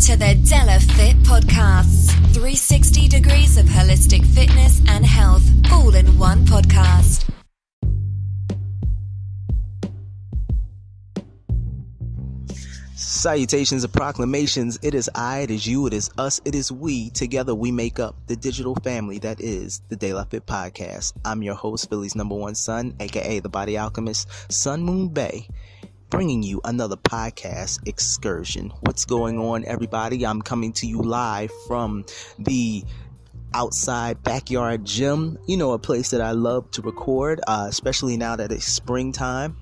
to the Della Fit Podcasts. 360 degrees of holistic fitness and health, all in one podcast. Salutations and proclamations. It is I, it is you, it is us, it is we. Together we make up the digital family that is the De La Fit Podcast. I'm your host, Philly's number one son, aka the Body Alchemist, Sun Moon Bay, bringing you another podcast excursion. What's going on, everybody? I'm coming to you live from the outside backyard gym. You know, a place that I love to record, especially now that it's springtime.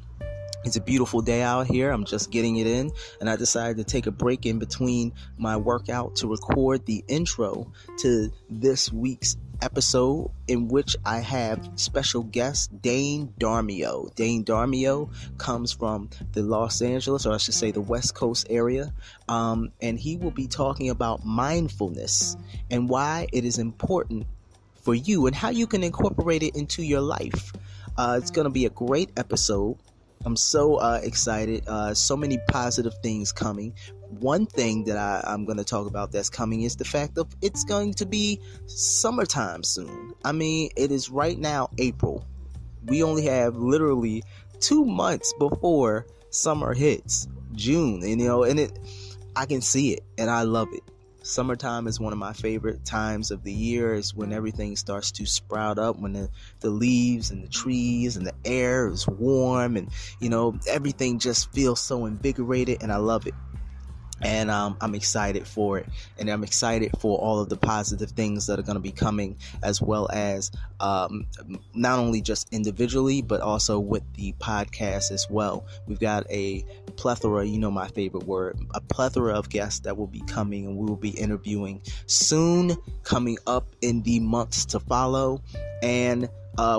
It's a beautiful day out here. I'm just getting it in, and I decided to take a break in between my workout to record the intro to this week's episode, in which I have special guest Dane Darmio. Dane Darmio comes from the Los Angeles, or I should say the West Coast area, and he will be talking about mindfulness and why it is important for you and how you can incorporate it into your life. It's going to be a great episode. I'm so excited. So many positive things coming. One thing that I'm going to talk about that's coming is the fact of it's going to be summertime soon. I mean, it is right now April. We only have literally 2 months before summer hits, June. And I can see it, and I love it. Summertime is one of my favorite times of the year. It's when everything starts to sprout up, when the leaves and the trees and the air is warm, and everything just feels so invigorated, and I love it. And I'm excited for it, and I'm excited for all of the positive things that are going to be coming, as well as not only just individually, but also with the podcast as well. We've got a plethora, my favorite word, a plethora of guests that will be coming, and we will be interviewing soon, coming up in the months to follow. And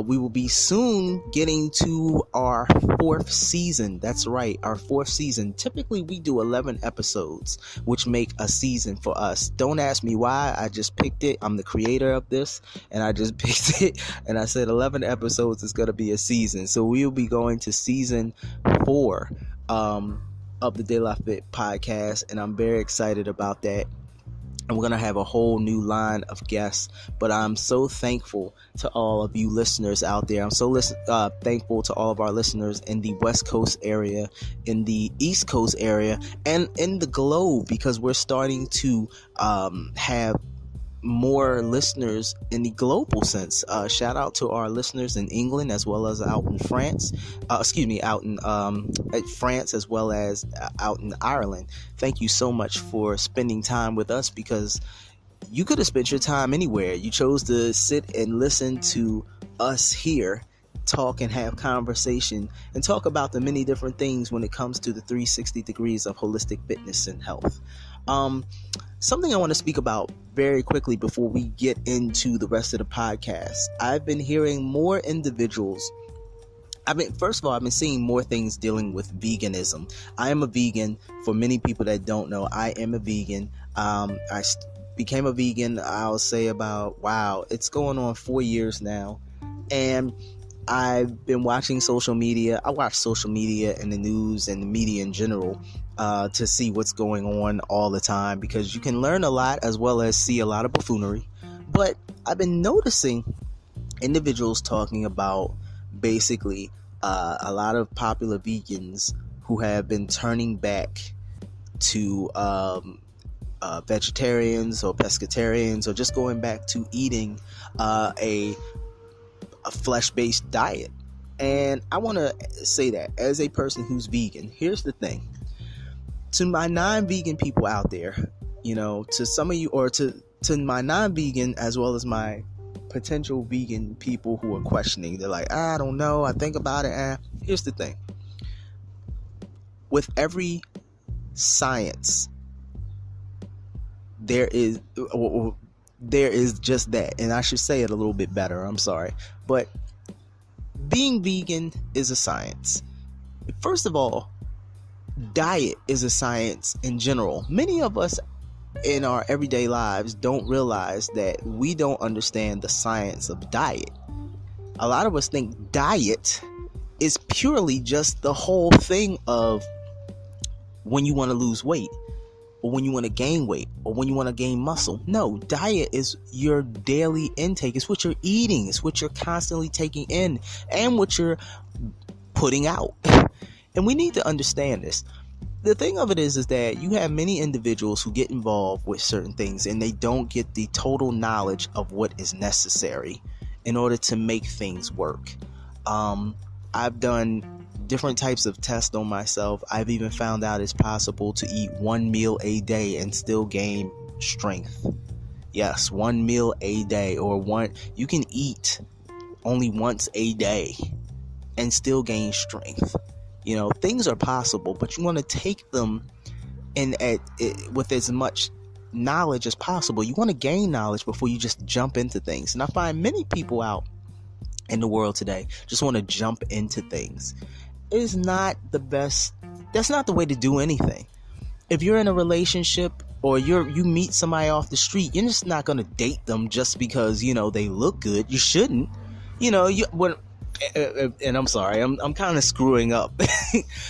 we will be soon getting to our 4th season. That's right, our 4th season. Typically, we do 11 episodes, which make a season for us. Don't ask me why. I just picked it. I'm the creator of this, and I just picked it. And I said 11 episodes is going to be a season. So we will be going to season 4 of the De La Fit podcast, and I'm very excited about that. And we're going to have a whole new line of guests. But I'm so thankful to all of you listeners out there. I'm so thankful to all of our listeners in the West Coast area, in the East Coast area, and in the globe, because we're starting to have more listeners in the global sense. Shout out to our listeners in England, as well as out in France. Out in France, as well as out in Ireland. Thank you so much for spending time with us, because you could have spent your time anywhere. You chose to sit and listen to us here talk and have conversation and talk about the many different things when it comes to the 360 degrees of holistic fitness and health. Something I want to speak about very quickly before we get into the rest of the podcast. I've been hearing more individuals. First of all, I've been seeing more things dealing with veganism. I am a vegan. For many people that don't know, I am a vegan. I became a vegan, I'll say it's going on 4 years now. And I've been watching social media. I watch social media and the news and the media in general to see what's going on all the time, because you can learn a lot as well as see a lot of buffoonery. But I've been noticing individuals talking about basically a lot of popular vegans who have been turning back to vegetarians or pescatarians, or just going back to eating a flesh-based diet. And I want to say that as a person who's vegan, here's the thing. To my non-vegan people out there, to some of you, or to my non-vegan as well as my potential vegan people who are questioning, they're like, I don't know, I think about it. Here's the thing. With every science, there is just that, and I should say it a little bit better, I'm sorry, but being vegan is a science. First of all, diet is a science in general. Many of us in our everyday lives don't realize that we don't understand the science of diet. A lot of us think diet is purely just the whole thing of when you want to lose weight. or when you want to gain weight, or when you want to gain muscle. No, diet is your daily intake. It's what you're eating. It's what you're constantly taking in and what you're putting out. And we need to understand this. The thing of it is that you have many individuals who get involved with certain things and they don't get the total knowledge of what is necessary in order to make things work. I've done different types of tests on myself. I've even found out it's possible to eat one meal a day and still gain strength. Yes, one meal a day, or you can eat only once a day and still gain strength. Things are possible, but you want to take them with as much knowledge as possible. You want to gain knowledge before you just jump into things. And I find many people out in the world today just want to jump into things. It is not the best. That's not the way to do anything. If you're in a relationship or you meet somebody off the street, you're just not going to date them just because, they look good. You shouldn't. And I'm sorry, I'm kind of screwing up.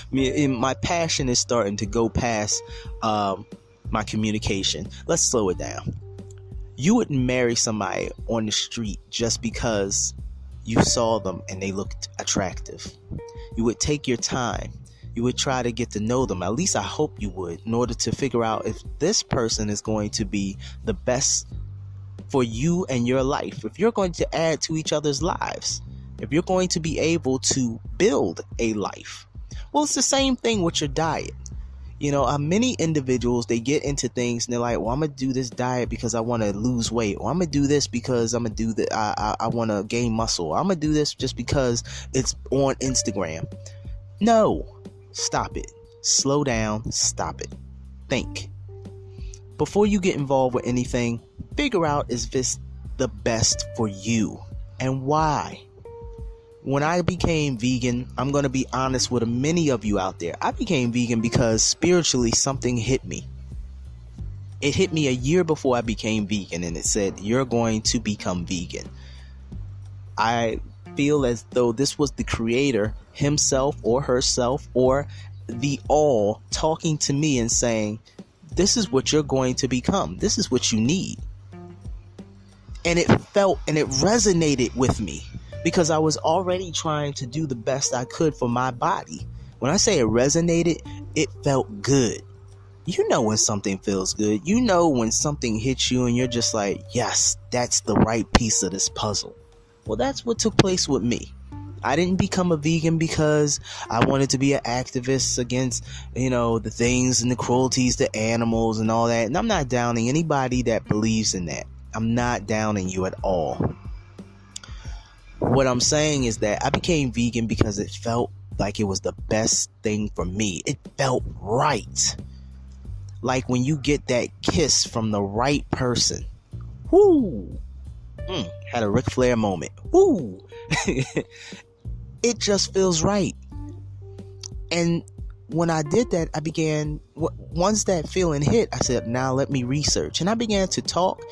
My passion is starting to go past my communication. Let's slow it down. You wouldn't marry somebody on the street just because you saw them and they looked attractive. You would take your time. You would try to get to know them. At least I hope you would, in order to figure out if this person is going to be the best for you and your life. If you're going to add to each other's lives. If you're going to be able to build a life. Well, it's the same thing with your diet. Many individuals, they get into things and they're like, well, I'm going to do this diet because I want to lose weight. Or I'm going to do this because I'm going to do that. I want to gain muscle. I'm going to do this just because it's on Instagram. No, stop it. Slow down. Stop it. Think. Before you get involved with anything, figure out is this the best for you and why. When I became vegan, I'm going to be honest with many of you out there. I became vegan because spiritually something hit me. It hit me a year before I became vegan, and it said, you're going to become vegan. I feel as though this was the creator himself or herself or the all talking to me and saying, this is what you're going to become. This is what you need. And it felt and it resonated with me. Because I was already trying to do the best I could for my body. When I say it resonated, it felt good. You know when something feels good. You know when something hits you and you're just like, yes, that's the right piece of this puzzle. Well, that's what took place with me. I didn't become a vegan because I wanted to be an activist against, the things and the cruelties to animals and all that. And I'm not downing anybody that believes in that. I'm not downing you at all. What I'm saying is that I became vegan because it felt like it was the best thing for me. It felt right. Like when you get that kiss from the right person. Whoo! Had a Ric Flair moment. Whoo! It just feels right. And when I did that, I began, once that feeling hit, I said, now let me research. And I began to talk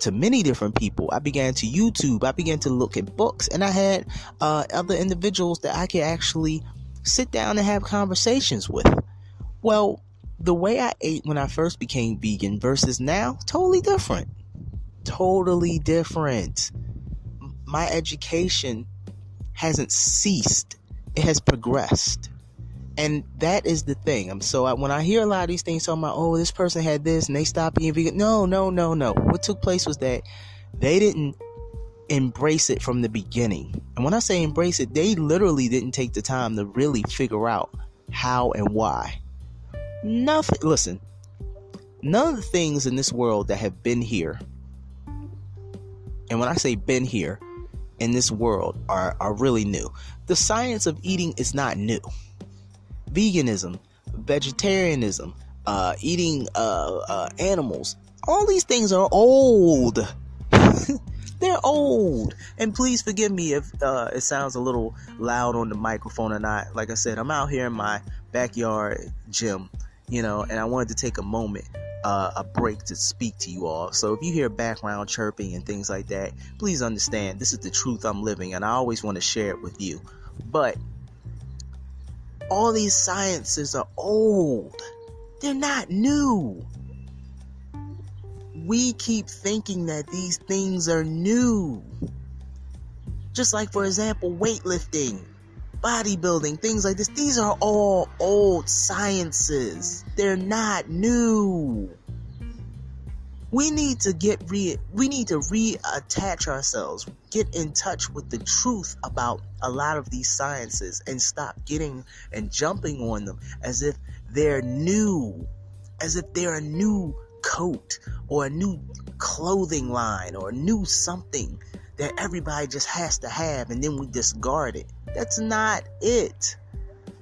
to many different people. I began to YouTube. I began to look at books, and I had other individuals that I could actually sit down and have conversations with. Well, the way I ate when I first became vegan versus now, totally different. Totally different. My education hasn't ceased. It has progressed. And that is the thing. So when I hear a lot of these things talking about, oh, this person had this and they stopped being vegan. No. What took place was that they didn't embrace it from the beginning. And when I say embrace it, they literally didn't take the time to really figure out how and why. Listen, none of the things in this world that have been here, and when I say been here in this world, are really new. The science of eating is not new. Veganism, vegetarianism, eating animals, all these things are old. They're old. And please forgive me if it sounds a little loud on the microphone or not. Like I said, I'm out here in my backyard gym, and I wanted to take a moment, a break to speak to you all. So if you hear background chirping and things like that, please understand this is the truth I'm living, and I always want to share it with you. But all these sciences are old. They're not new. we keep thinking that these things are new. Just like, for example, weightlifting, bodybuilding, things like this. These are all old sciences. They're not new. We need to reattach ourselves, get in touch with the truth about a lot of these sciences and stop getting and jumping on them as if they're new, as if they're a new coat or a new clothing line or a new something that everybody just has to have, and then we discard it. That's not it.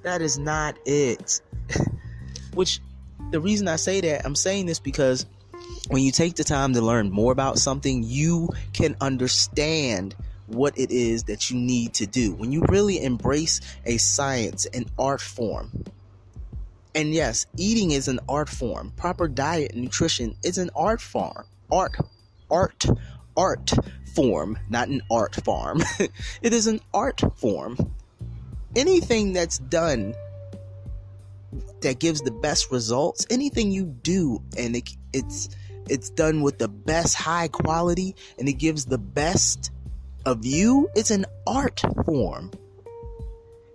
That is not it. Which, the reason I say that, I'm saying this because when you take the time to learn more about something, you can understand what it is that you need to do. When you really embrace a science, an art form. And yes, eating is an art form. Proper diet and nutrition is an art form. Art form, not an art farm. It is an art form. Anything that's done that gives the best results, anything you do and it's done with the best high quality and it gives the best of you, it's an art form.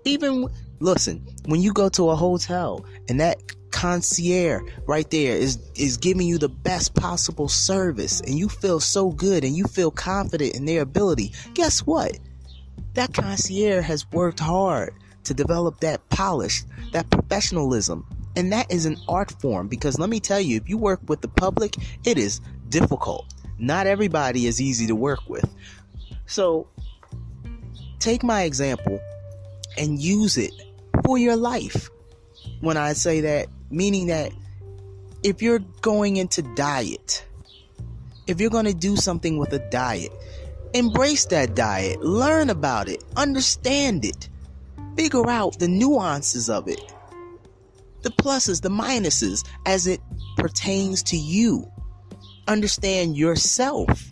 Even, listen, when you go to a hotel and that concierge right there is giving you the best possible service and you feel so good and you feel confident in their ability, guess what? That concierge has worked hard to develop that polish, that professionalism. And that is an art form, because let me tell you, if you work with the public, it is difficult. Not everybody is easy to work with. So take my example and use it for your life. When I say that, meaning that if you're going into diet, if you're going to do something with a diet, embrace that diet, learn about it, understand it, figure out the nuances of it, the pluses, the minuses as it pertains to you. Understand yourself,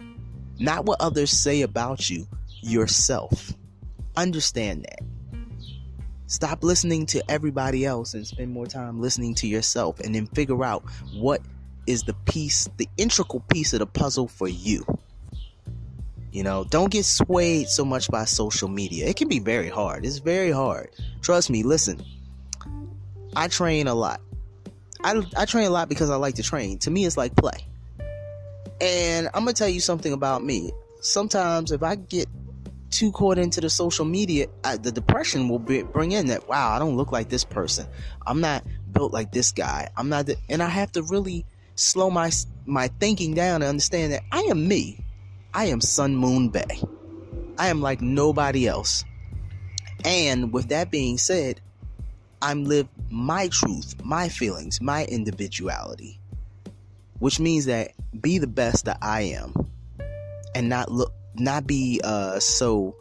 not what others say about you, yourself. Understand that. Stop listening to everybody else and spend more time listening to yourself, and then figure out what is the integral piece of the puzzle for you. You know, don't get swayed so much by social media. It can be very hard. It's very hard. Trust me, listen. I train a lot. I train a lot because I like to train. To me, it's like play. And I'm going to tell you something about me. Sometimes if I get too caught into the social media, the depression will bring in that, wow, I don't look like this person. I'm not built like this guy. And I have to really slow my thinking down and understand that I am me. I am Sun Moon Bay. I am like nobody else. And with that being said, I'm live my truth, my feelings, my individuality, which means that be the best that I am, and not be so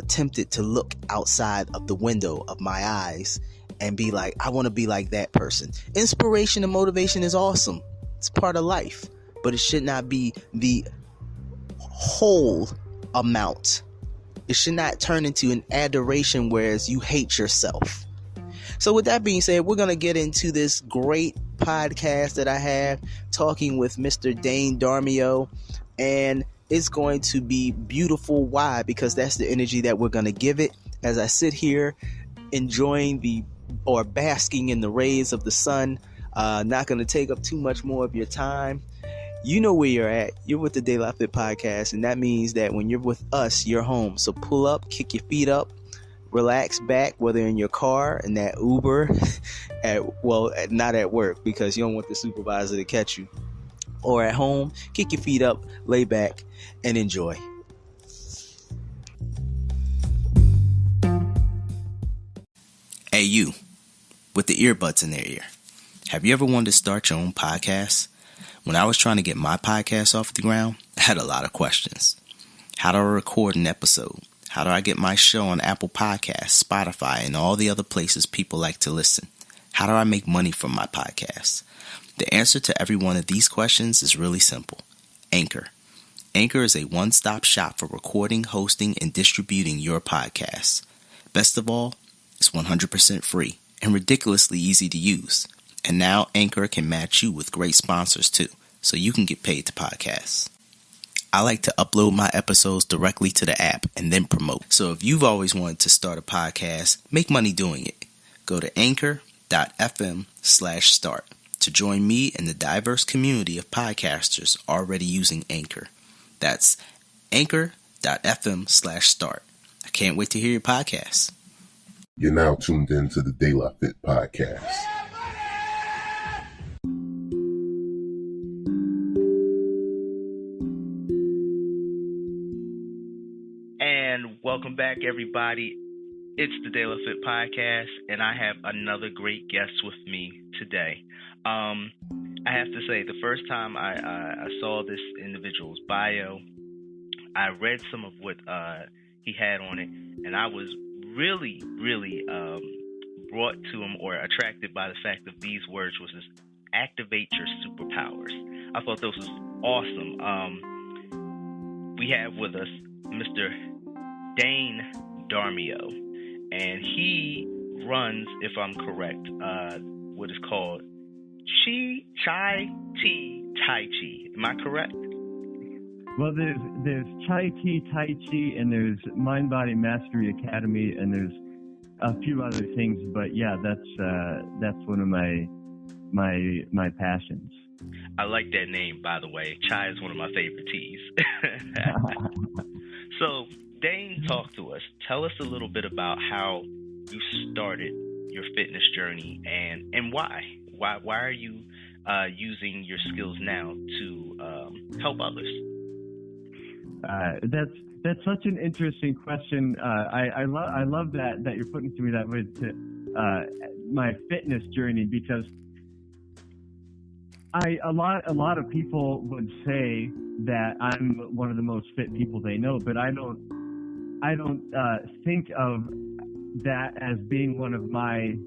tempted to look outside of the window of my eyes and be like, I want to be like that person. Inspiration and motivation is awesome. It's part of life, but it should not be the whole amount. It should not turn into an adoration whereas you hate yourself. So with that being said, we're going to get into this great podcast that I have talking with Mr. Dane Darmio, and it's going to be beautiful. Why? Because that's the energy that we're going to give it as I sit here enjoying basking in the rays of the sun. Not going to take up too much more of your time. You know where you're at. You're with the De La Fit podcast, and that means that when you're with us, you're home. So pull up, kick your feet up, relax back, whether in your car, in that Uber, not at work because you don't want the supervisor to catch you, or at home, kick your feet up, lay back, and enjoy. Hey, you, with the earbuds in their ear. Have you ever wanted to start your own podcast? When I was trying to get my podcast off the ground, I had a lot of questions. How do I record an episode? How do I get my show on Apple Podcasts, Spotify, and all the other places people like to listen? How do I make money from my podcast? The answer to every one of these questions is really simple. Anchor. Anchor is a one-stop shop for recording, hosting, and distributing your podcasts. Best of all, it's 100% free and ridiculously easy to use. And now Anchor can match you with great sponsors too. so you can get paid to podcast. I like to upload my episodes directly to the app and then promote. So if you've always wanted to start a podcast, make money doing it. Go to anchor.fm/start to join me and the diverse community of podcasters already using Anchor. That's anchor.fm/start. I can't wait to hear your podcast. You're now tuned in to the De La Fit Podcast. And welcome back, everybody. It's the De La Fit Podcast, and I have another great guest with me today. I have to say, the first time I saw this individual's bio, I read some of what he had on it, and I was really brought to him or attracted by the fact of these words, was this: activate your superpowers. I thought this was awesome. We have with us Mr. Dane Darmio, and he runs, if I'm correct, what is called Chai Tea Tai Chi. Am I correct? Well, there's Chai Tea Tai Chi, and there's Mind Body Mastery Academy, and there's a few other things. But yeah, that's one of my passions. I like that name, by the way. Chai is one of my favorite teas. So, Dane, talk to us. Tell us a little bit about how you started your fitness journey and why. Why are you using your skills now to help others? That's such an interesting question. I love that you're putting to me that way, to my fitness journey, because a lot of people would say that I'm one of the most fit people they know, but I don't think of that as being one of my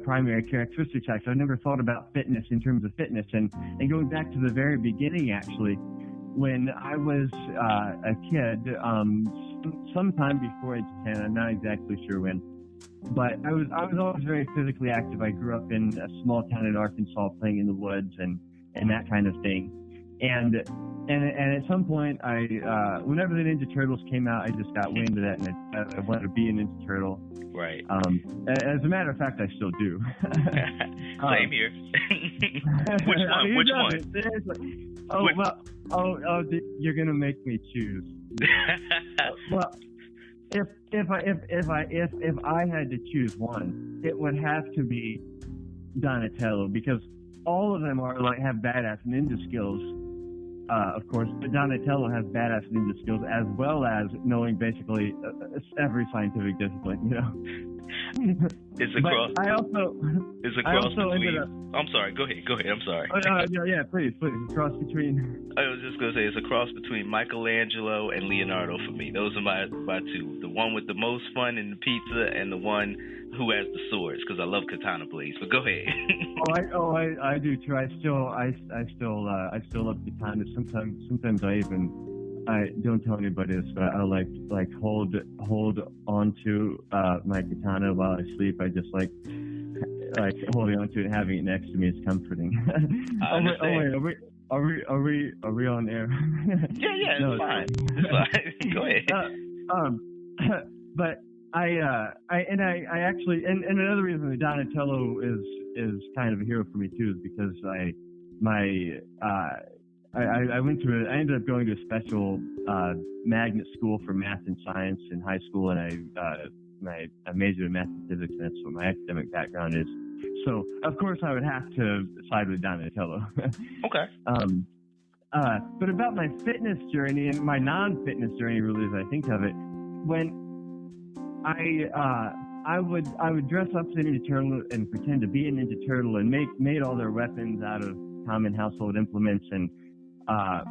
primary characteristics. Actually, I've never thought about fitness in terms of fitness, and going back to the very beginning, actually, when I was a kid, sometime before age 10, I'm not exactly sure when, but I was always very physically active. I grew up in a small town in Arkansas, playing in the woods and that kind of thing. And at some point, whenever the Ninja Turtles came out, I just got wind of that, and I wanted to be a Ninja Turtle. Right. As a matter of fact, I still do. Same here. Which one? Which one? Seriously. You're gonna make me choose. Well, if I had to choose one, it would have to be Donatello, because all of them have badass ninja skills, of course, but Donatello has badass ninja skills, as well as knowing basically every scientific discipline, you know. It's a cross. It's a cross between. I'm sorry. Go ahead. I'm sorry. Yeah, please. A cross between. I was just gonna say it's a cross between Michelangelo and Leonardo for me. Those are my two. The one with the most fun in the pizza, and the one who has the swords, because I love katana blades. But go ahead. I do too. I still love katana. Sometimes I don't tell anybody this, but I like hold onto my katana while I sleep. I just like holding onto it and having it next to me is comforting. Are we on air? Yeah, no, it's fine. It's fine. Go ahead. But I actually, and another reason that Donatello is kind of a hero for me too, is because I ended up going to a special magnet school for math and science in high school, and I majored in math and physics, and that's what my academic background is. So, of course, I would have to side with Donatello. Okay. But about my fitness journey and my non-fitness journey, really, as I think of it, when I would dress up as a Ninja Turtle and pretend to be a Ninja Turtle and made all their weapons out of common household implements, and I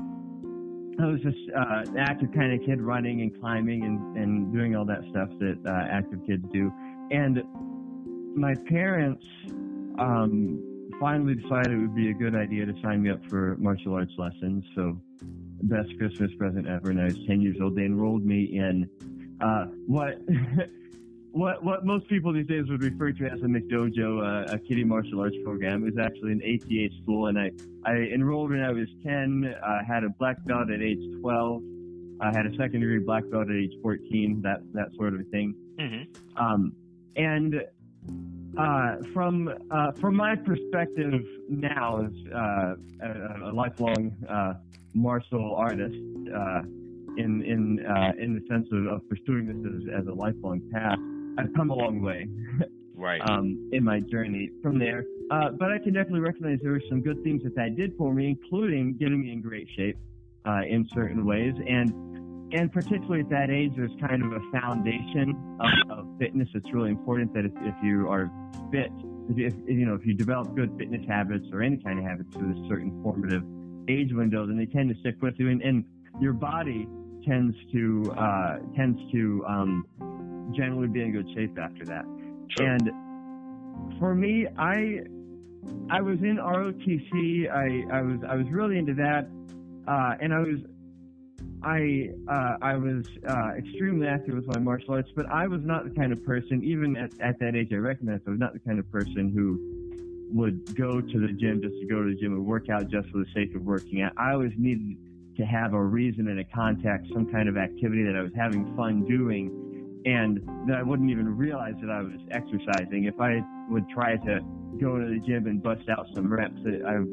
was just an active kind of kid, running and climbing and doing all that stuff that active kids do. And my parents finally decided it would be a good idea to sign me up for martial arts lessons. So, best Christmas present ever. And I was 10 years old. They enrolled me in what what most people these days would refer to as a McDojo, a kiddie martial arts program. It was actually an ATA school, and I enrolled when I was 10, had a black belt at age 12, I had a second degree black belt at age 14, that sort of thing. Mm-hmm. From my perspective now as a lifelong martial artist, in the sense of pursuing this as a lifelong path, I've come a long way, right? In my journey from there. But I can definitely recognize there were some good things that did for me, including getting me in great shape in certain ways, and particularly at that age, there's kind of a foundation of fitness that's really important. That if you are fit, if you develop good fitness habits or any kind of habits through this certain formative age window, then they tend to stick with you, and your body tends to generally be in good shape after that. Sure. And for me, I was in ROTC. I was really into that, and I was extremely active with my martial arts. But I was not the kind of person, even at that age, I recognized I was not the kind of person who would go to the gym just to go to the gym and work out just for the sake of working out. I always needed to have a reason and a context, some kind of activity that I was having fun doing, and that I wouldn't even realize that I was exercising. If I would try to go to the gym and bust out some reps,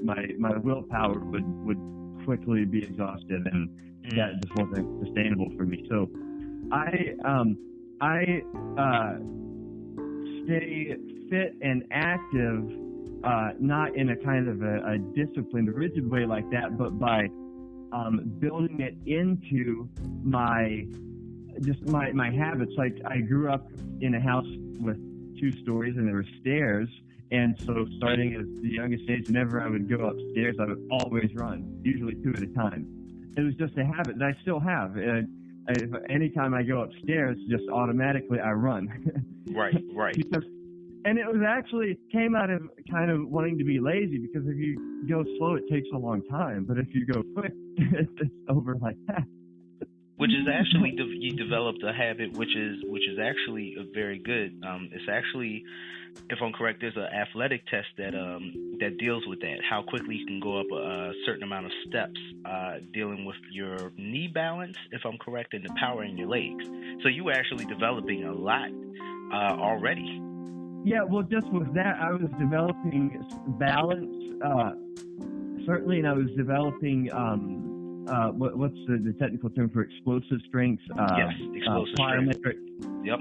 my willpower would quickly be exhausted, and that just wasn't sustainable for me. So I stay fit and active, not in a kind of a disciplined, rigid way like that, but by building it into my habits. Like, I grew up in a house with 2 stories and there were stairs, and so starting at the youngest age, whenever I would go upstairs, I would always run, usually 2 at a time. It was just a habit that I still have. Anytime I go upstairs, just automatically I run. Right. And it was actually came out of kind of wanting to be lazy, because if you go slow, it takes a long time. But if you go quick, it's over like that. Which is actually, you developed a habit, which is actually very good. It's actually, if I'm correct, there's an athletic test that deals with that. How quickly you can go up a certain amount of steps, dealing with your knee balance, if I'm correct, and the power in your legs. So you were actually developing a lot already. Yeah, well, just with that, I was developing balance, certainly, and I was developing, what's the technical term for explosive strength? Yes, explosive plyometric. Strength. Yep.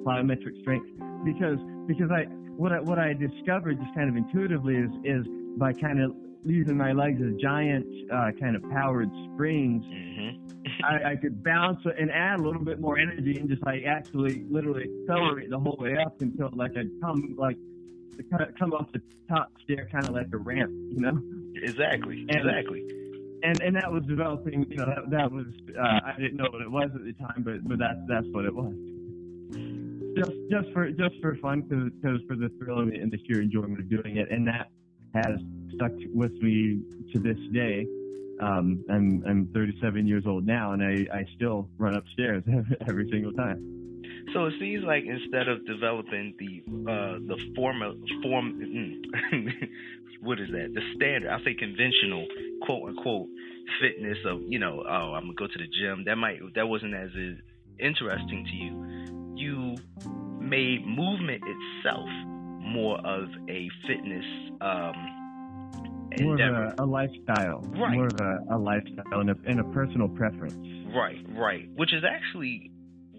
Plyometric strength. Because what I discovered just kind of intuitively is by kind of using my legs as giant kind of powered springs, I could bounce and add a little bit more energy and just like actually literally accelerate the whole way up until like I'd come off the top stair kind of like a ramp, you know? Exactly. And that was developing, you know, that was I didn't know what it was at the time, but that's what it was. Just for fun, because for the thrill and the sheer enjoyment of doing it, and that has stuck with me to this day. I'm 37 years old now, and I still run upstairs every single time. So it seems like instead of developing the what is that? The standard, I say conventional, quote unquote, fitness of, you know, oh, I'm gonna go to the gym. That wasn't as interesting to you. You made movement itself more of a fitness more of a lifestyle, right? More of a lifestyle and a personal preference, right. Which is actually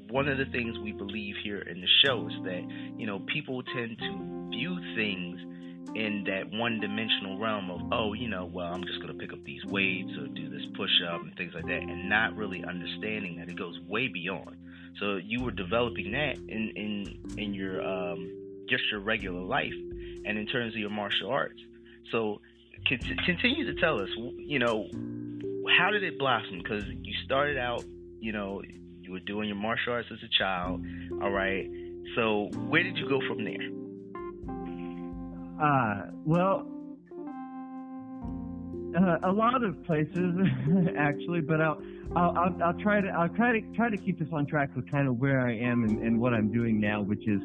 one of the things we believe here in the show, is that, you know, people tend to view things in that one-dimensional realm of, oh, you know, well, I'm just going to pick up these weights or do this push-up and things like that, and not really understanding that it goes way beyond. So you were developing that in your just your regular life and in terms of your martial arts. So continue to tell us, you know, how did it blossom? Because you started out, you know, you were doing your martial arts as a child, all right? So where did you go from there? Well, A lot of places, actually, but I'll try to keep this on track with kind of where I am and what I'm doing now, which is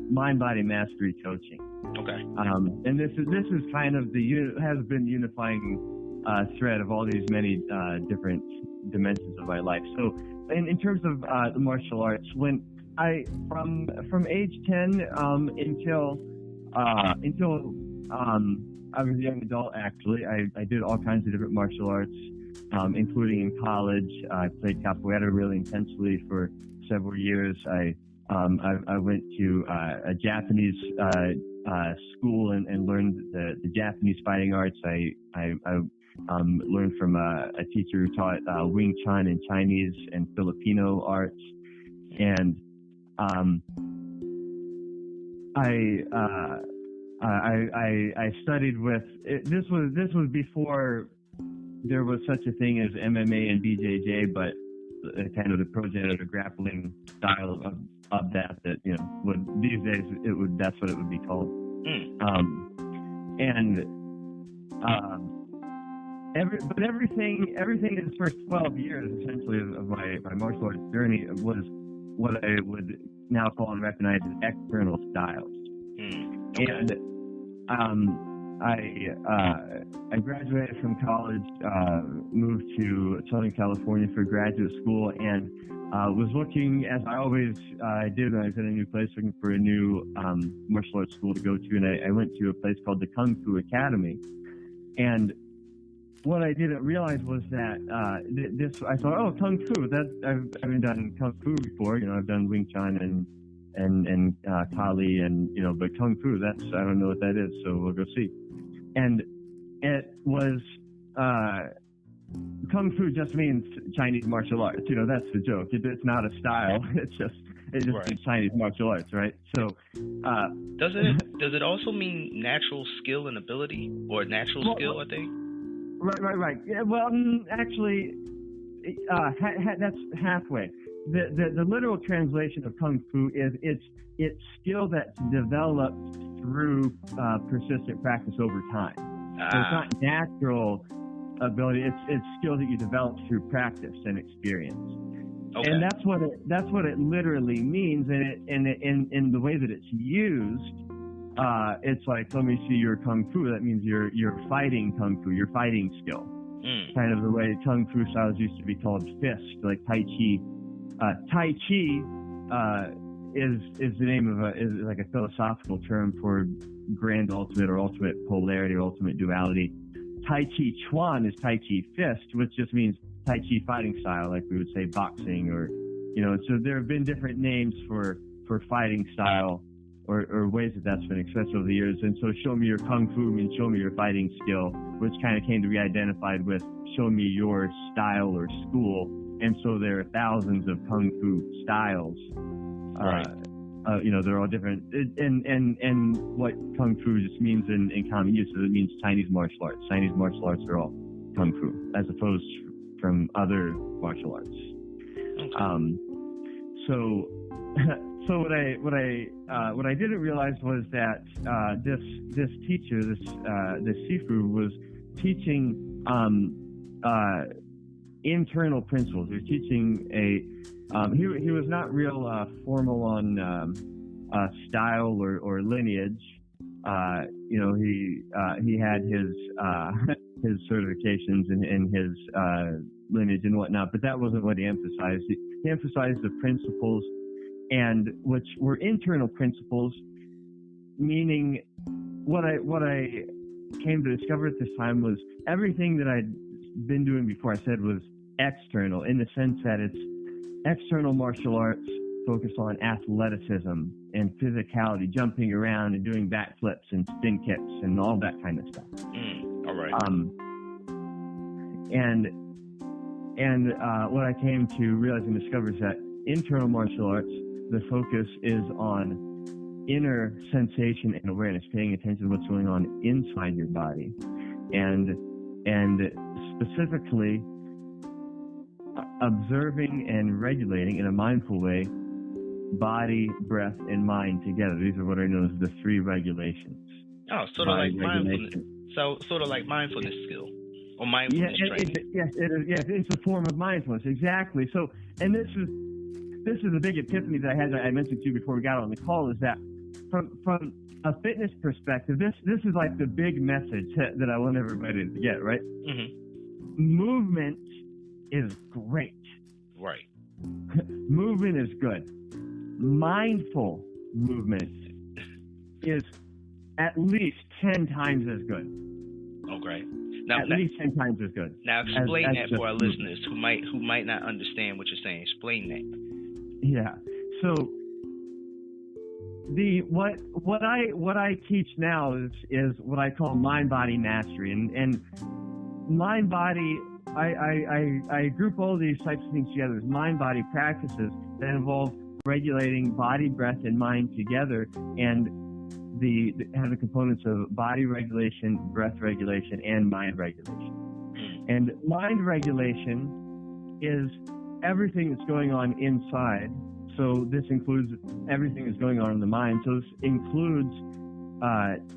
mind-body mastery coaching. Okay. And this is kind of has been unifying thread of all these many different dimensions of my life. So, in terms of the martial arts, when from age 10 until I was a young adult, actually, I did all kinds of different martial arts, including in college. I played capoeira really intensely for several years. I went to a Japanese school and learned the Japanese fighting arts. I learned from a teacher who taught Wing Chun and Chinese and Filipino arts, and I studied with this was before there was such a thing as MMA and BJJ, but kind of the progenitor grappling style of that these days that's what it would be called. Everything in the first 12 years essentially of my martial arts journey was what I would now call and recognize as external styles. And I graduated from college, moved to Southern California for graduate school, and was looking, as I always did when I was in a new place, looking for a new martial arts school to go to. And I went to a place called the Kung Fu Academy. And what I didn't realize was that I thought, oh, Kung Fu, I haven't done Kung Fu before. I've done Wing Chun and Kali, and but Kung Fu, I don't know what that is, so we'll go see. And it was Kung Fu just means Chinese martial arts. That's the joke. It's not a style. It's just right. Means Chinese martial arts, right? So does it also mean natural skill and ability, or natural skill? I think. Right. Yeah. Well, actually, that's halfway. The literal translation of Kung Fu is it's skill that's developed through persistent practice over time. So it's not natural ability. It's skill that you develop through practice and experience. Okay. And that's what it literally means. And in the way that it's used, it's like, let me see your Kung Fu. That means you're fighting Kung Fu, your fighting skill. Kind of the way Kung Fu styles used to be called fist, like Tai Chi. Tai Chi is the name of is like a philosophical term for grand ultimate or ultimate polarity or ultimate duality. Tai Chi Chuan is Tai Chi fist, which just means Tai Chi fighting style, like we would say boxing, or so there have been different names for fighting style or ways that's been expressed over the years. And so show me your Kung Fu means show me your fighting skill, which kind of came to be identified with show me your style or school. And so there are thousands of Kung Fu styles. Right. They're all different. And what Kung Fu just means in common use is it means Chinese martial arts. Chinese martial arts are all Kung Fu, as opposed from other martial arts. Okay. So what I didn't realize was that this teacher, this Sifu, was teaching internal principles. He was teaching he was not real formal on style or lineage. He had his certifications and his lineage and whatnot, but that wasn't what he emphasized. He emphasized the principles, and which were internal principles, meaning what I came to discover at this time was everything that I'd been doing before I said was external, in the sense that it's external martial arts focused on athleticism and physicality, jumping around and doing backflips and spin kicks and all that kind of stuff. All right. And what I came to realize and discover is that internal martial arts, the focus is on inner sensation and awareness, paying attention to what's going on inside your body, and specifically observing and regulating in a mindful way body, breath, and mind together. These are what are known as the three regulations. Oh, sort of like mindfulness. So sort of like mindfulness skill. Or mindfulness training. Yes, it is. Yes, it's a form of mindfulness. Exactly. So, and this is the big epiphany that I mentioned to you before we got on the call, is that from a fitness perspective, this is like the big message that I want everybody to get, right? Mm-hmm. Movement is great. Right. Movement is good. Mindful movement is at least 10 times as good. Okay. Now, at least 10 times as good. Now explain as that for our listeners who might not understand what you're saying. Explain that. Yeah. So what I teach now is what I call mind-body mastery, and mind-body. I group all these types of things together as mind-body practices that involve regulating body, breath, and mind together, and have the components of body regulation, breath regulation, and mind regulation. And mind regulation is everything that's going on inside. So this includes everything that's going on in the mind. So this includes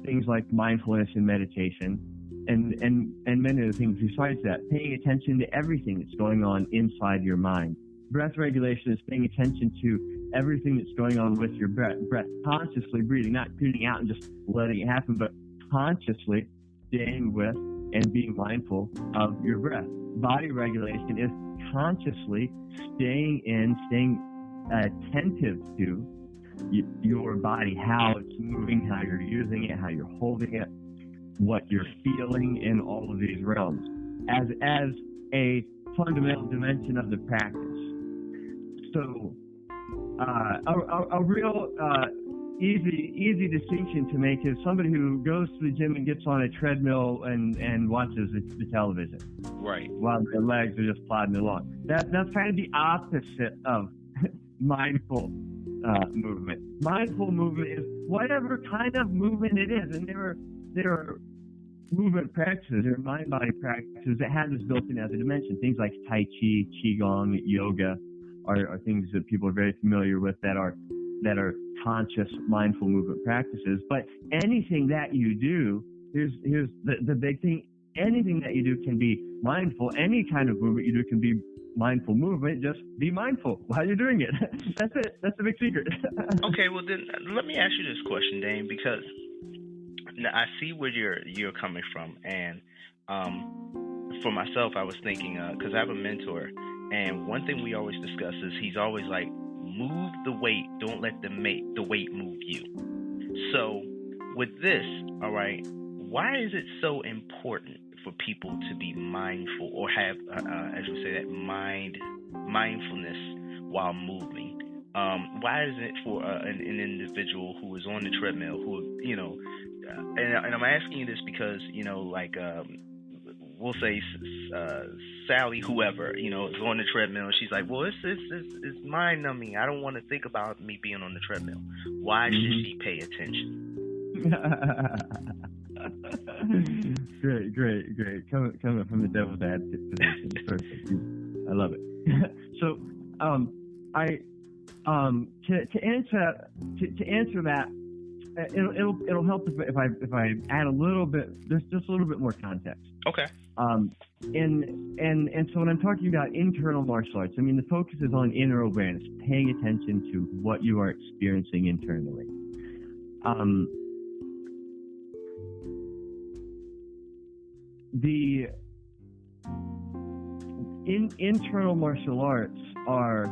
things like mindfulness and meditation, and many other things besides that. Paying attention to everything that's going on inside your mind. Breath regulation is paying attention to everything that's going on with your breath, consciously breathing, not tuning out and just letting it happen, but consciously staying with and being mindful of your breath. Body regulation is consciously staying attentive to your body, how it's moving, how you're using it, how you're holding it, what you're feeling in all of these realms as a fundamental dimension of the practice. So a real easy distinction to make is somebody who goes to the gym and gets on a treadmill and watches the television, right, while their legs are just plodding along. That's kind of the opposite of mindful movement. Mindful movement is whatever kind of movement it is, and there are movement practices, there are mind-body practices that have this built in as a dimension. Things like Tai Chi, Qigong, yoga are things that people are very familiar with that are conscious, mindful movement practices. But anything that you do, here's the big thing, anything that you do can be mindful. Any kind of movement you do can be mindful movement. Just be mindful while you're doing it. That's it. That's the big secret. Okay, well then let me ask you this question, Dane, because now I see where you're coming from, and for myself, I was thinking because I have a mentor, and one thing we always discuss is he's always like, move the weight, don't let the weight move you. So with this, all right, why is it so important for people to be mindful or have, as you say, that mindfulness while moving? Why isn't it for an individual who is on the treadmill, who, and I'm asking you this because, like, we'll say Sally, whoever, is on the treadmill, and she's like, well, it's mind numbing. I don't want to think about me being on the treadmill. Why should she pay attention? Great. Coming from the devil's advocate position, perfect. I love it. So, to answer that, it'll help if I add a little bit, just a little bit more context. Okay. And so when I'm talking about internal martial arts, I mean the focus is on inner awareness, paying attention to what you are experiencing internally. The internal martial arts are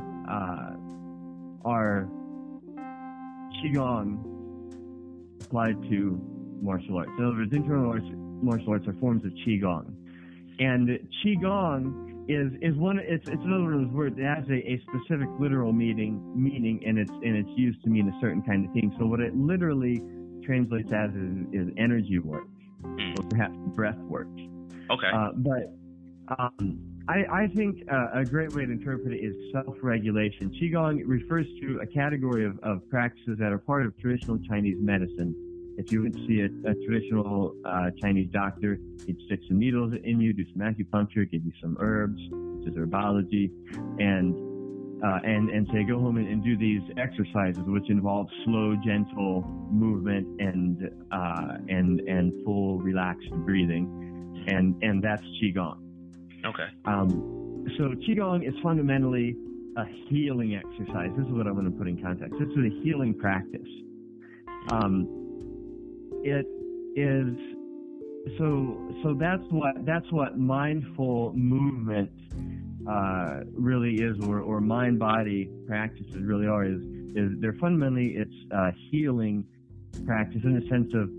Qigong applied to martial arts. In other words, internal martial arts are forms of Qigong. And Qigong is one. It's another one of those words. It has a specific literal meaning, and it's used to mean a certain kind of thing. So what it literally translates as is energy work, or perhaps breath work. Okay. But I think a great way to interpret it is self-regulation. Qigong refers to a category of practices that are part of traditional Chinese medicine. If you would see a traditional Chinese doctor, he'd stick some needles in you, do some acupuncture, give you some herbs, which is herbology, and say go home and do these exercises, which involve slow, gentle movement and full relaxed breathing. and that's Qigong. Okay. So Qigong is fundamentally a healing exercise. This is what I'm going to put in context. This is a healing practice. It is so that's what mindful movement really is, or mind-body practices really are. Is they're fundamentally it's healing practice in the sense of,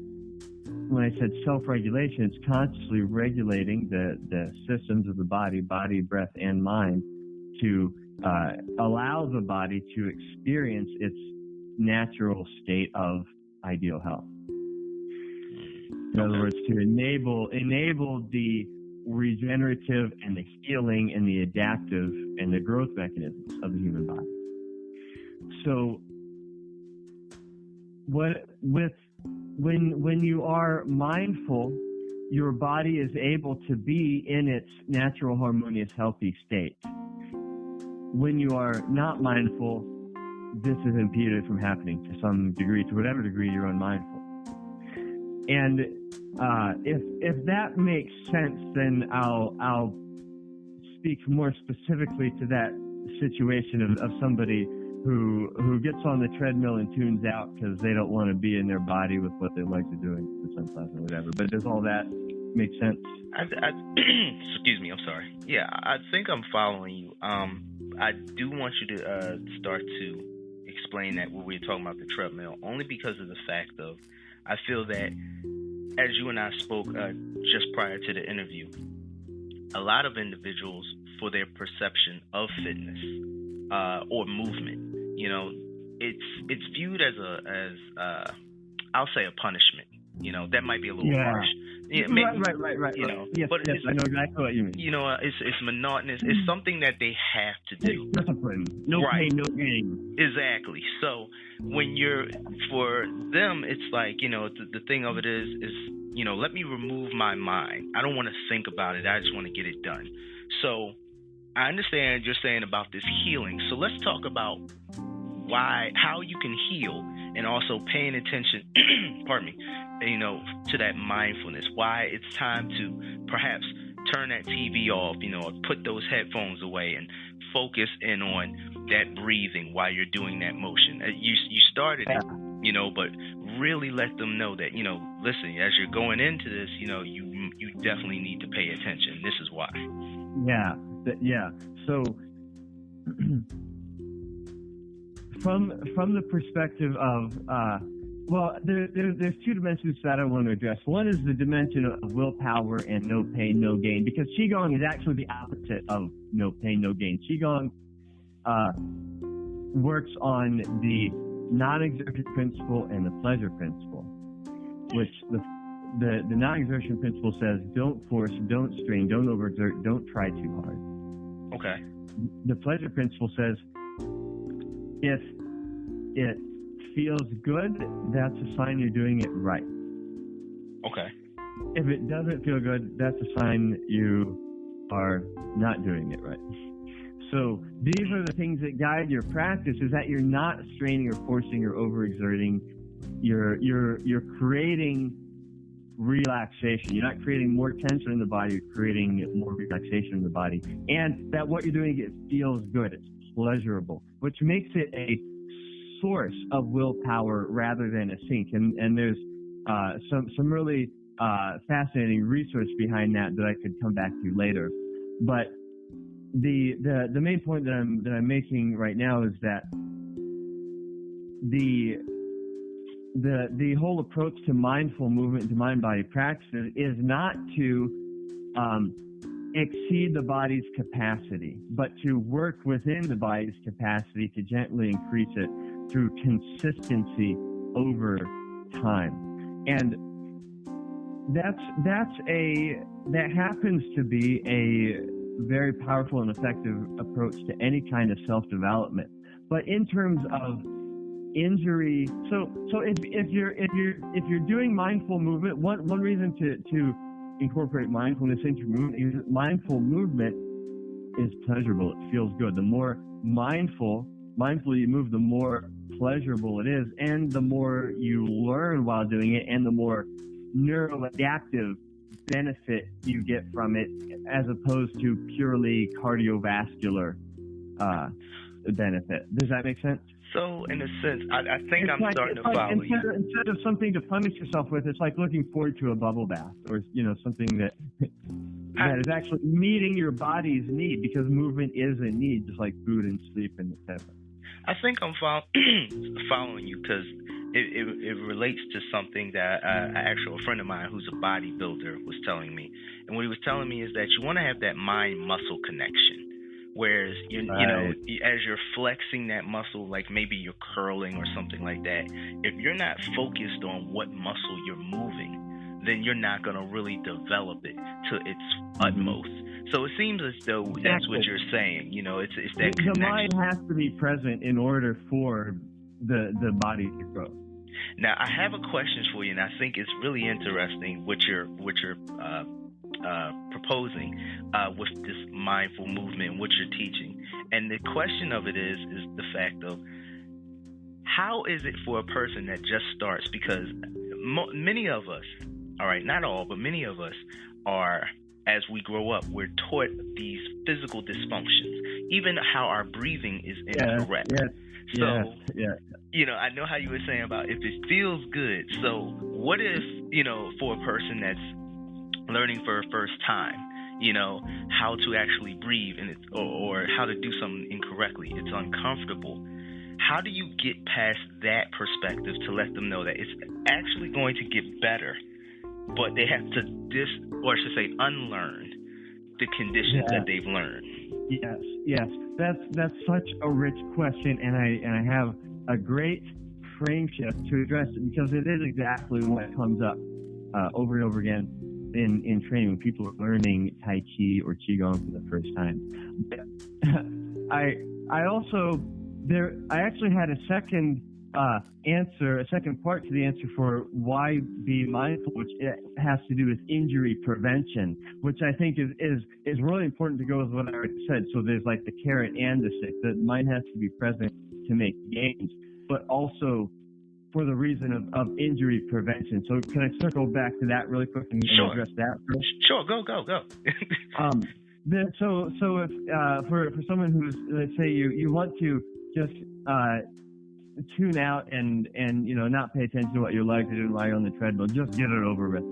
when I said self-regulation, it's consciously regulating the systems of the body, breath, and mind to allow the body to experience its natural state of ideal health. In other words, to enable the regenerative and the healing and the adaptive and the growth mechanisms of the human body. So when you are mindful, your body is able to be in its natural, harmonious, healthy state. When you are not mindful, this is impeded from happening to some degree, to whatever degree you're unmindful. And if that makes sense, then I'll speak more specifically to that situation of somebody who gets on the treadmill and tunes out because they don't want to be in their body with what they like to do in the sun class or whatever. But does all that make sense? Excuse me, I'm sorry. Yeah, I think I'm following you. I do want you to start to explain that when we're talking about the treadmill, only because of the fact of, I feel that as you and I spoke just prior to the interview, a lot of individuals, for their perception of fitness or movement, you know, it's viewed as I'll say a punishment. You know, that might be a little harsh. Yeah, maybe, right. You know, yes, but yes, I know exactly what you mean. You know, it's monotonous. It's something that they have to do. Discipline. No pain, no gain. Exactly. So when for them, it's like, you know, the thing of it is, you know, let me remove my mind. I don't want to think about it. I just want to get it done. So I understand you're saying about this healing. So let's talk about how you can heal, and also paying attention, pardon me, you know, to that mindfulness. Why it's time to perhaps turn that TV off, you know, or put those headphones away and focus in on that breathing while you're doing that motion. You started it, you know, but really let them know that, you know, listen, as you're going into this, you know, you definitely need to pay attention. This is why. Yeah. So from the perspective of there's two dimensions that I want to address. One is the dimension of willpower and no pain, no gain, because Qigong is actually the opposite of no pain, no gain. Qigong works on the non-exertion principle and the pleasure principle, which the non-exertion principle says don't force, don't strain, don't overexert, don't try too hard. Okay. The pleasure principle says if it feels good, that's a sign you're doing it right. Okay. If it doesn't feel good, that's a sign you are not doing it right. So these are the things that guide your practice, is that you're not straining or forcing or overexerting. You're creating relaxation. You're not creating more tension in the body, you're creating more relaxation in the body. And that what you're doing, it feels good, it's pleasurable, which makes it a source of willpower rather than a sink. And there's some really fascinating research behind that I could come back to later. But the main point that I'm making right now is that the whole approach to mindful movement, to mind-body practices, is not to exceed the body's capacity, but to work within the body's capacity to gently increase it through consistency over time. And that happens to be a very powerful and effective approach to any kind of self-development. But in terms of injury, so if you're doing mindful movement, one reason to incorporate mindfulness into movement is mindful movement is pleasurable. It feels good. The more mindfully you move, the more pleasurable it is, and the more you learn while doing it, and the more neuroadaptive benefit you get from it as opposed to purely cardiovascular benefit. Does that make sense? So, in a sense, I think I'm starting to follow you. Instead of something to punish yourself with, it's like looking forward to a bubble bath, or something that is actually meeting your body's need, because movement is a need, just like food and sleep and etc. I think I'm following you, because it relates to something that a friend of mine who's a bodybuilder was telling me. And what he was telling me is that you want to have that mind-muscle connection. Whereas, as you're flexing that muscle, like maybe you're curling or something like that, if you're not focused on what muscle you're moving, then you're not going to really develop it to its utmost. So it seems as though that's what you're saying. It's that connection. The mind has to be present in order for the body to grow. Now, I have a question for you, and I think it's really interesting what you're proposing with this mindful movement, what you're teaching. And the question of it is the fact of, how is it for a person that just starts? Because many of us, all right, not all, but many of us are, as we grow up, we're taught these physical dysfunctions, even how our breathing is incorrect. So, I know how you were saying about if it feels good. So what if, for a person that's learning for the first time, how to actually breathe or how to do something incorrectly, it's uncomfortable. How do you get past that perspective to let them know that it's actually going to get better, but they have to unlearn the conditions that they've learned? Yes. That's such a rich question, and I have a great frame shift to address it, because it is exactly what comes up over and over again in training when people are learning Tai Chi or Qigong for the first time. I actually had a second answer, a second part to the answer for why be mindful, which has to do with injury prevention, which I think is really important to go with what I already said. So there's like the carrot and the stick. The mind has to be present to make gains, but also for the reason of injury prevention. So can I circle back to that really quick and address that first? Sure, go. So if for someone who's, let's say you want to just tune out and not pay attention to what your legs are doing while you're on the treadmill, just get it over with,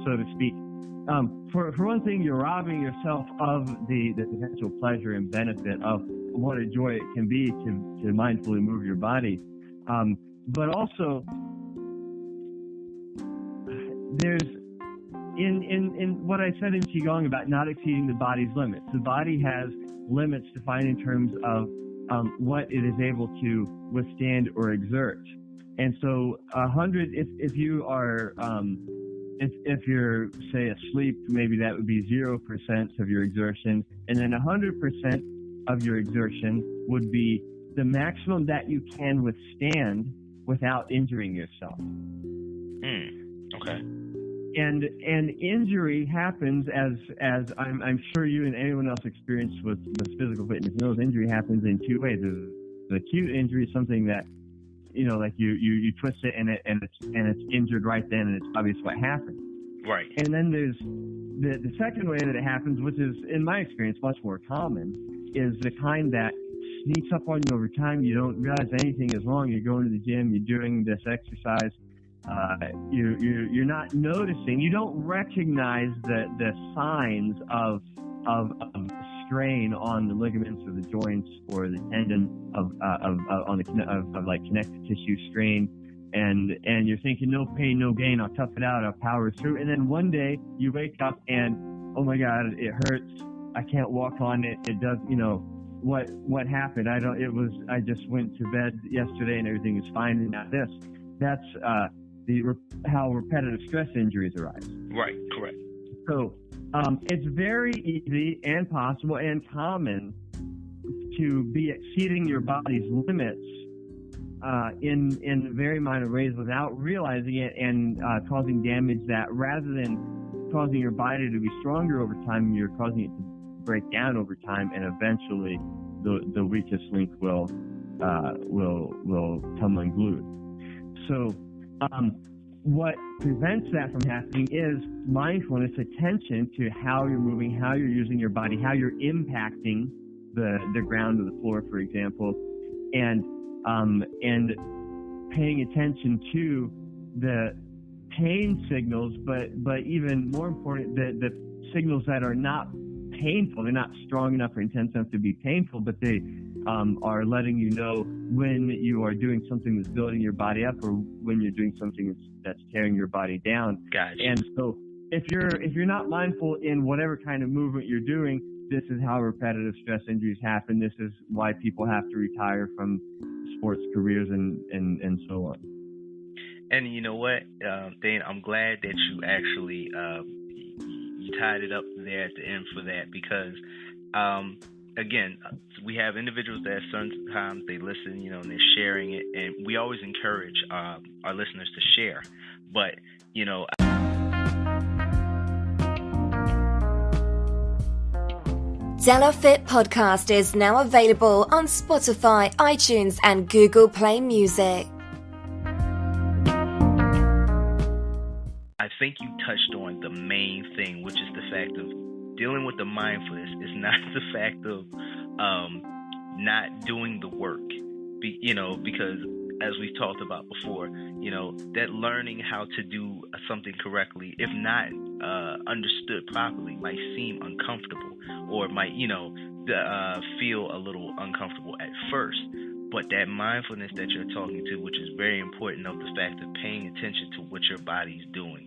so to speak. For one thing, you're robbing yourself of the potential pleasure and benefit of what a joy it can be to mindfully move your body. But also, there's in what I said in Qigong about not exceeding the body's limits. The body has limits defined in terms of what it is able to withstand or exert. And so 100, if you are, if you're, say, asleep, maybe that would be 0% of your exertion. And then 100% of your exertion would be the maximum that you can withstand without injuring yourself. Okay. And injury happens as I'm sure you and anyone else experienced with physical fitness knows. Injury happens in two ways. There's the acute injury, something that like you twist it and it's injured right then, and it's obvious what happened. Right. And then there's the second way that it happens, which is in my experience much more common, is the kind that sneaks up on you over time. You don't realize anything is wrong. You're going to the gym. You're doing this exercise. You're not noticing. You don't recognize the signs of strain on the ligaments or the joints or the tendon of like connective tissue strain, and you're thinking no pain, no gain. I'll tough it out. I'll power through. And then one day you wake up and oh my God, it hurts. I can't walk on it. It does. What happened? I just went to bed yesterday and everything is fine. And now this. That's how repetitive stress injuries arise. Right, correct. So it's very easy and possible and common to be exceeding your body's limits in very minor ways without realizing it, and causing damage that, rather than causing your body to be stronger over time, you're causing it to break down over time, and eventually the weakest link will come unglued. So what prevents that from happening is mindfulness, attention to how you're moving, how you're using your body, how you're impacting the ground or the floor, for example, and paying attention to the pain signals, but even more important, the signals that are not painful. They're not strong enough or intense enough to be painful, but they are letting you know when you are doing something that's building your body up or when you're doing something that's tearing your body down. Gotcha. And so if you're not mindful in whatever kind of movement you're doing, this is how repetitive stress injuries happen. This is why people have to retire from sports careers and so on. And you know what, Dane, I'm glad that you actually you tied it up there at the end for that, because again, we have individuals that sometimes they listen, and they're sharing it, and we always encourage our listeners to share. But Della Fit Podcast is now available on Spotify, iTunes, and Google Play Music. I think you touched on the main thing, which is the fact of dealing with the mindfulness is not the fact of not doing the work, because as we've talked about before, that learning how to do something correctly, if not understood properly, might seem uncomfortable or might, feel a little uncomfortable at first. But that mindfulness that you're talking to, which is very important, of the fact of paying attention to what your body's doing,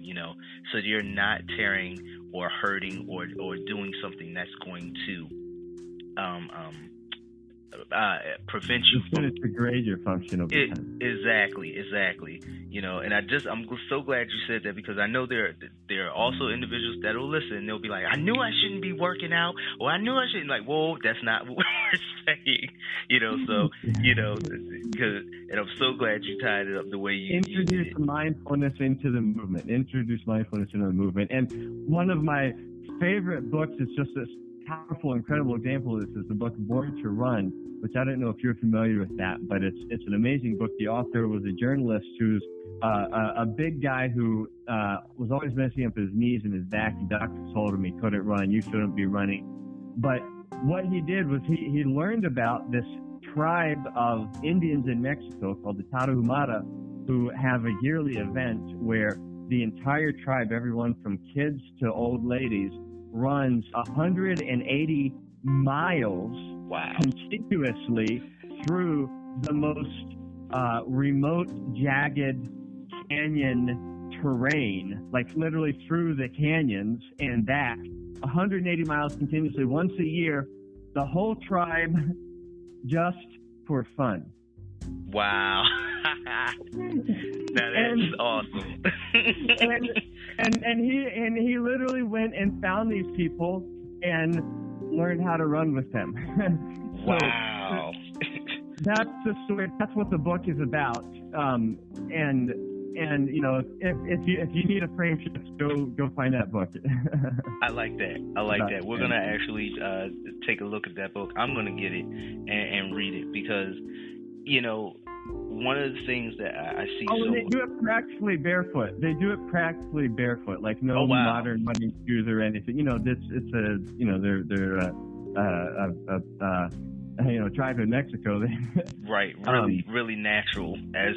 so you're not tearing or hurting or doing something that's going to prevent you from degrade your function over time. Exactly. And I'm so glad you said that, because I know there are also individuals that will listen and they'll be like, I knew I shouldn't be working out, or I knew I shouldn't. Like, whoa, that's not what we're saying. And I'm so glad you tied it up the way you introduce mindfulness into the movement. And one of my favorite books is just this powerful, incredible example of this is the book Born to Run, which I don't know if you're familiar with that, but it's an amazing book. The author was a journalist who's a big guy who was always messing up his knees and his back, and doctors told him he couldn't run, you shouldn't be running. But what he did was he learned about this tribe of Indians in Mexico called the Tarahumara, who have a yearly event where the entire tribe, everyone from kids to old ladies, runs 180 miles continuously through the most remote, jagged canyon terrain, like literally through the canyons and back, 180 miles continuously once a year, the whole tribe, just for fun. Wow. That is awesome. and he literally went and found these people and learned how to run with them. Wow. That's the story. That's what the book is about. And if you need a frame shift, go find that book. I like that. We're gonna actually take a look at that book. I'm gonna get it and read it, because one of the things that I see. And they do it practically barefoot. Like no modern running shoes or anything. They're tribe in Mexico. Right. Really natural as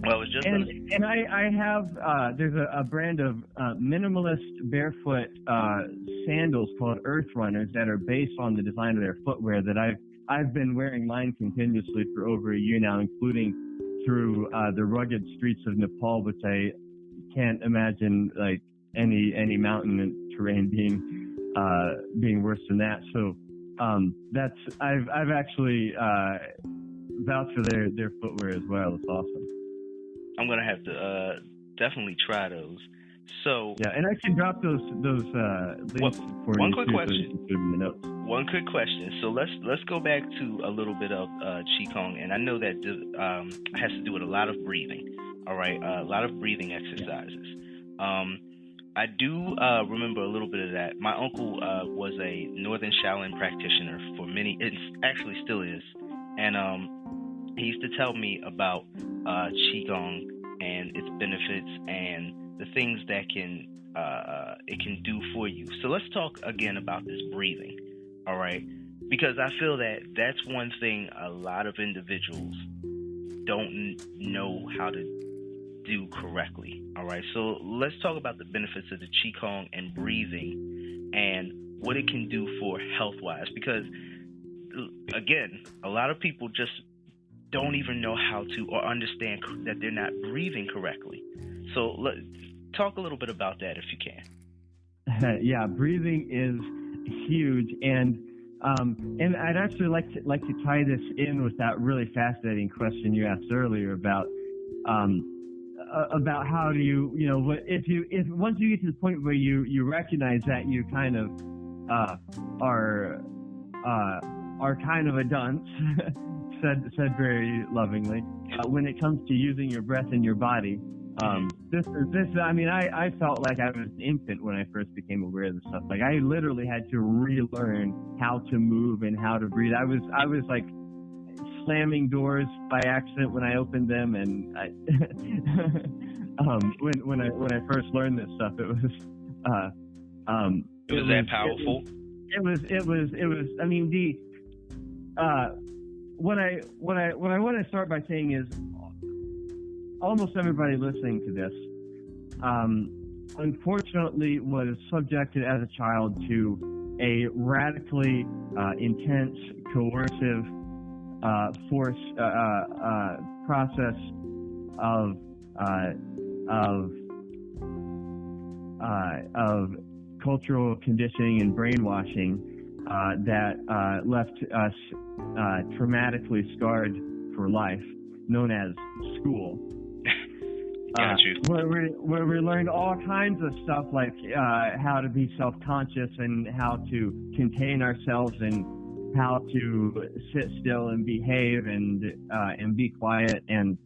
Well, it's just and I have there's a brand of minimalist barefoot sandals called Earth Runners that are based on the design of their footwear that I've been wearing mine continuously for over a year now, including through the rugged streets of Nepal, which I can't imagine like any mountain terrain being worse than that. So I've actually vouched for their footwear as well. It's awesome. I'm gonna have to definitely try those. So yeah, and I can drop those links for one you. Quick question. In the notes. One quick question. So let's go back to a little bit of Qigong, and I know that has to do with a lot of breathing. All right, a lot of breathing exercises. I do remember a little bit of that. My uncle was a Northern Shaolin practitioner for many. It actually still is, and he used to tell me about Qigong and its benefits and the things that it can do for you. So let's talk again about this breathing, all right? Because I feel that that's one thing a lot of individuals don't know how to do correctly, all right? So let's talk about the benefits of the Qigong and breathing and what it can do for health-wise. Because, again, a lot of people just don't even know how to or understand that they're not breathing correctly. So talk a little bit about that if you can. Yeah, breathing is huge, and I'd actually like to tie this in with that really fascinating question you asked earlier about how do you if once you get to the point where you recognize that you kind of are kind of a dunce, said very lovingly, when it comes to using your breath in your body. I felt like I was an infant when I first became aware of this stuff. Like, I literally had to relearn how to move and how to breathe. I was like slamming doors by accident when I opened them, and when I first learned this stuff, it was that powerful. It was. I mean, what I want to start by saying is, almost everybody listening to this, unfortunately, was subjected as a child to a radically intense, coercive process of cultural conditioning and brainwashing that left us traumatically scarred for life, known as school. Got you. Where we learned all kinds of stuff like how to be self-conscious and how to contain ourselves and how to sit still and behave and be quiet and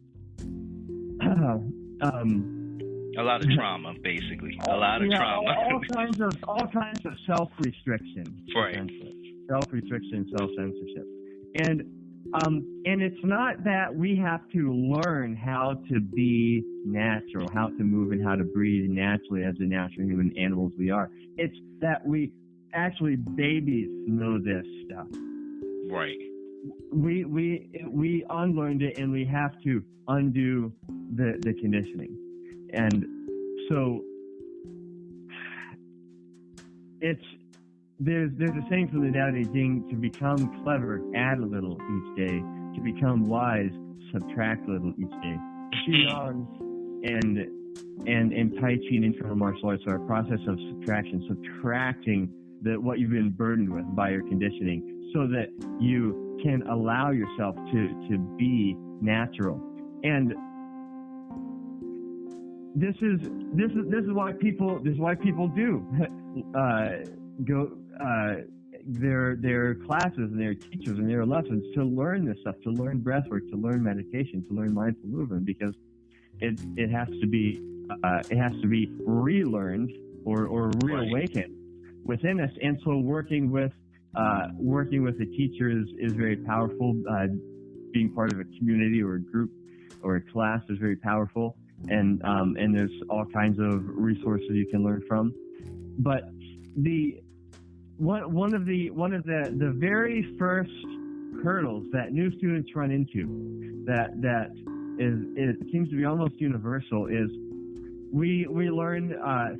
a lot of trauma, basically. A lot of trauma. all kinds of self-restriction. Right. Self-restriction, self-censorship, and it's not that we have to learn how to be natural, how to move and how to breathe naturally as the natural human animals we are. It's that we actually, babies know this stuff. Right. We unlearned it, and we have to undo the conditioning. And so there's a saying from the Tao Te Ching: to become clever, add a little each day; to become wise, subtract a little each day. Qigong and Tai Chi and internal martial arts are a process of subtracting what you've been burdened with by your conditioning, so that you can allow yourself to be natural. And this is why people do go their classes and their teachers and their lessons to learn this stuff, to learn breathwork, to learn meditation, to learn mindful movement, because it has to be relearned or reawakened within us. And so working with the teachers is very powerful. Being part of a community or a group or a class is very powerful, and there's all kinds of resources you can learn from. But one of the very first hurdles that new students run into that it seems to be almost universal is we learn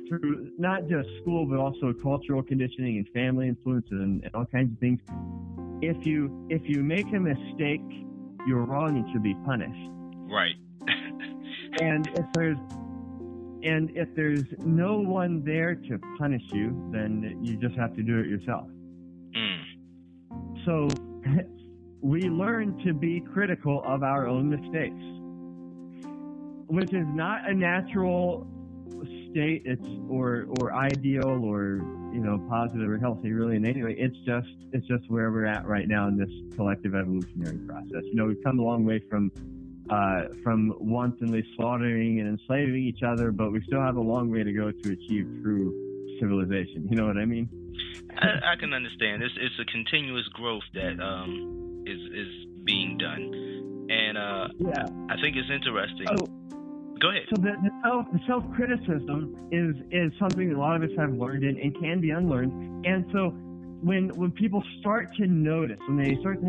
through not just school but also cultural conditioning and family influences and all kinds of things. If you make a mistake, you're wrong and should be punished. Right. And if there's no one there to punish you, then you just have to do it yourself. So we learn to be critical of our own mistakes, which is not a natural state. It's or ideal or positive or healthy really in any way. It's just where we're at right now in this collective evolutionary process. We've come a long way from wantonly slaughtering and enslaving each other, but we still have a long way to go to achieve true civilization. You know what I mean? I can understand. It's a continuous growth that is being done. And I think it's interesting. Go ahead. So the self-criticism is something that a lot of us have learned and can be unlearned. And so when people start to notice, when they start to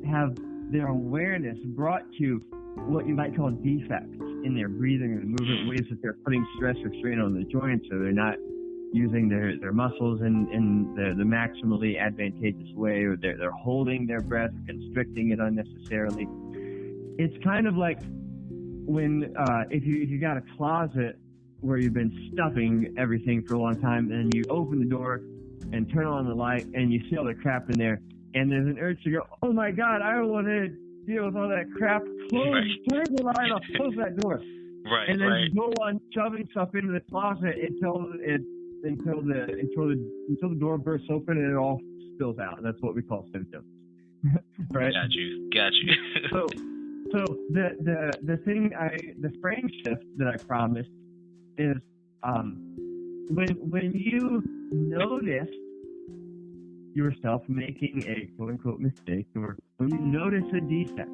have their awareness brought to what you might call defects in their breathing or the movement, ways that they're putting stress or strain on the joints, or they're not using their muscles in the maximally advantageous way, or they're holding their breath, constricting it unnecessarily. It's kind of like when if you got a closet where you've been stuffing everything for a long time, and you open the door and turn on the light and you see all the crap in there, and there's an urge to go, oh my God, I don't want to deal with all that crap. Turn the light off, close that door. Right. And then you go on shoving stuff into the closet until the door bursts open and it all spills out. That's what we call symptoms. Right? Got you. So the frame shift that I promised is when you notice yourself making a quote unquote mistake, or when you notice a defect,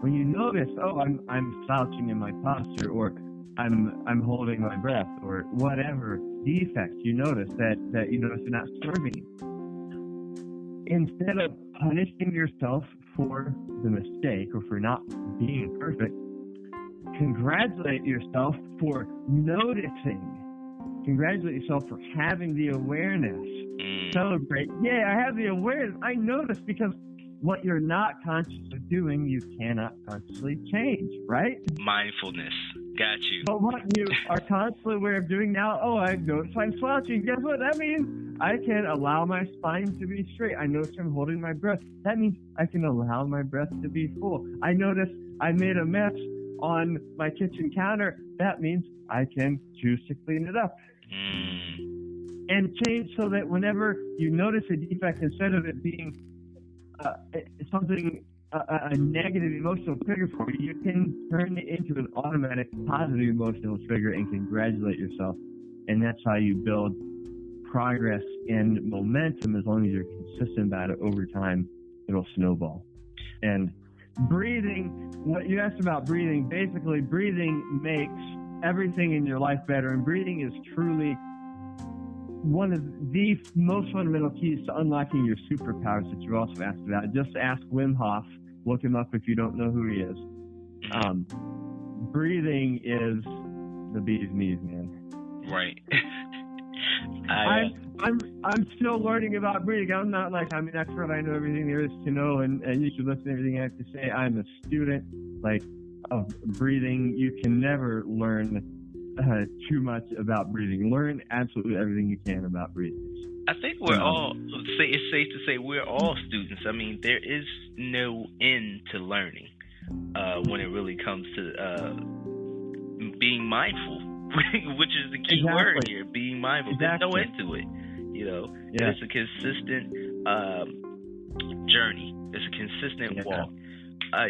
when you notice, oh, I'm slouching in my posture, or I'm holding my breath, or whatever defect you notice that you notice are not serving you, instead of punishing yourself for the mistake or for not being perfect, congratulate yourself for noticing. Congratulate yourself for having the awareness. Celebrate. Yeah, I have the awareness. I notice, because what you're not consciously doing, you cannot consciously change, right? Mindfulness. Got you. But what you are constantly aware of doing now, oh, I notice I'm slouching. Guess what that means? I can allow my spine to be straight. I notice I'm holding my breath. That means I can allow my breath to be full. I notice I made a mess on my kitchen counter. That means I can choose to clean it up. And change so that whenever you notice a defect, instead of it being something, a negative emotional trigger for you, you can turn it into an automatic positive emotional trigger and congratulate yourself. And that's how you build progress and momentum. As long as you're consistent about it over time, it'll snowball. And breathing, what you asked about breathing, basically breathing makes everything in your life better. And breathing is truly one of the most fundamental keys to unlocking your superpowers that you also asked about. Just ask Wim Hof. Look him up if you don't know who he is. Breathing is the bee's knees, man. Right. I'm still learning about breathing. I'm not like I'm an expert. I know everything there is to know, and you should listen to everything I have to say. I'm a student of breathing. You can never learn too much about breathing. Learn absolutely everything you can about breathing. I think it's safe to say we're all students. I mean, there is no end to learning when it really comes to being mindful, which is the key word here, being mindful. There's no end to it, Yeah. It's a consistent journey. It's a consistent walk.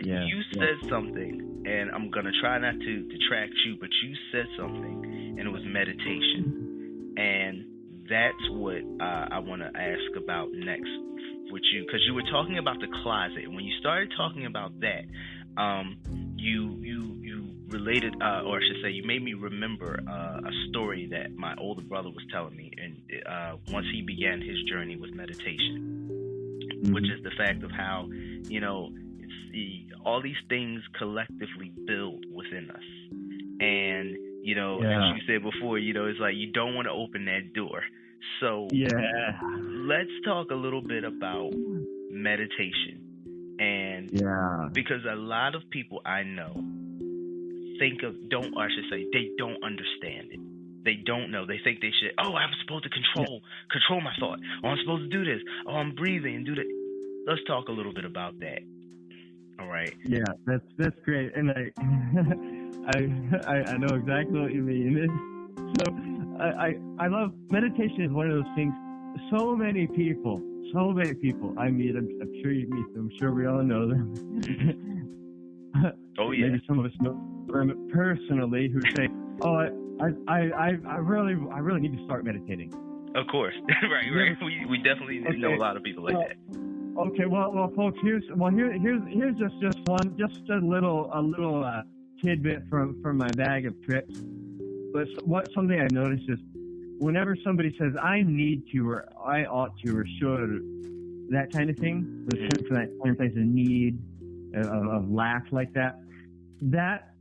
You said something, and I'm going to try not to detract you, but you said something, and it was meditation. And that's what I want to ask about next with you, because you were talking about the closet. And when you started talking about that, you related, or I should say, you made me remember a story that my older brother was telling me, and once he began his journey with meditation, which is the fact of how, all these things collectively build within us. And, as you said before, it's like you don't want to open that door. So let's talk a little bit about meditation. And because a lot of people I know they don't understand it. They don't know. They think they should, I'm supposed to control my thought. I'm supposed to do this. I'm breathing and do that. Let's talk a little bit about that. All right. Yeah, that's great, and I know exactly what you mean. So I love meditation. Is one of those things. So many people I meet. I'm sure you meet them. I'm sure we all know them. Oh yeah. Maybe some of us know them personally who say, I really need to start meditating. Of course, right. We definitely know a lot of people like that. Okay, well, folks, here's just a little tidbit from my bag of tricks. But something I noticed is whenever somebody says I need to or I ought to or should, that kind of thing, the sense of that kind of place of need, of lack like that, that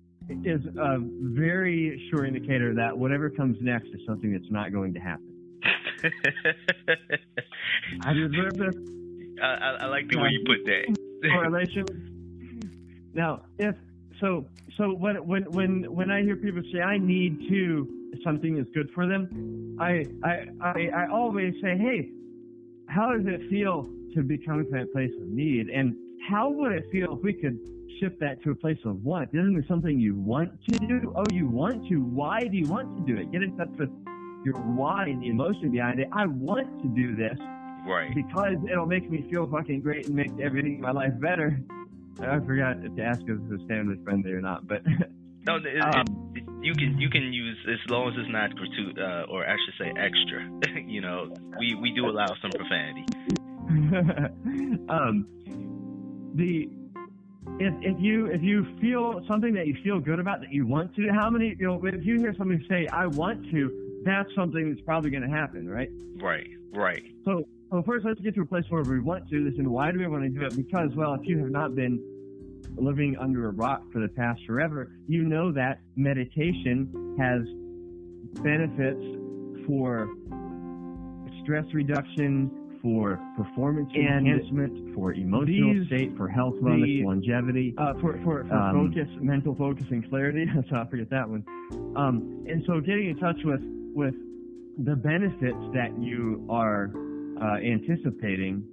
is a very sure indicator that whatever comes next is something that's not going to happen. I deserve this. I like the way you put that. Correlation. Now, when I hear people say I need to something that's good for them, I always say, hey, how does it feel to become to that place of need? And how would it feel if we could shift that to a place of want? Isn't it something you want to do? Oh, you want to? Why do you want to do it? Get in touch with your why and the emotion behind it. I want to do this. Right. Because it'll make me feel fucking great and make everything in my life better. I forgot to ask if it's a family friendly or not, but no, you can use, as long as it's not gratuitous, or I should say extra. You know, we do allow some profanity. If you feel something that you feel good about that you want to, how many, if you hear somebody say I want to, that's something that's probably going to happen, right? Right. So first, let's get to a place where we want to listen. Why do we want to do it? Because, well, if you have not been living under a rock for the past forever, you know that meditation has benefits for stress reduction, for performance enhancement, for emotional state, for health, wellness, longevity, for focus, mental focus and clarity. Let's not forget that one. And so getting in touch with the benefits that you are anticipating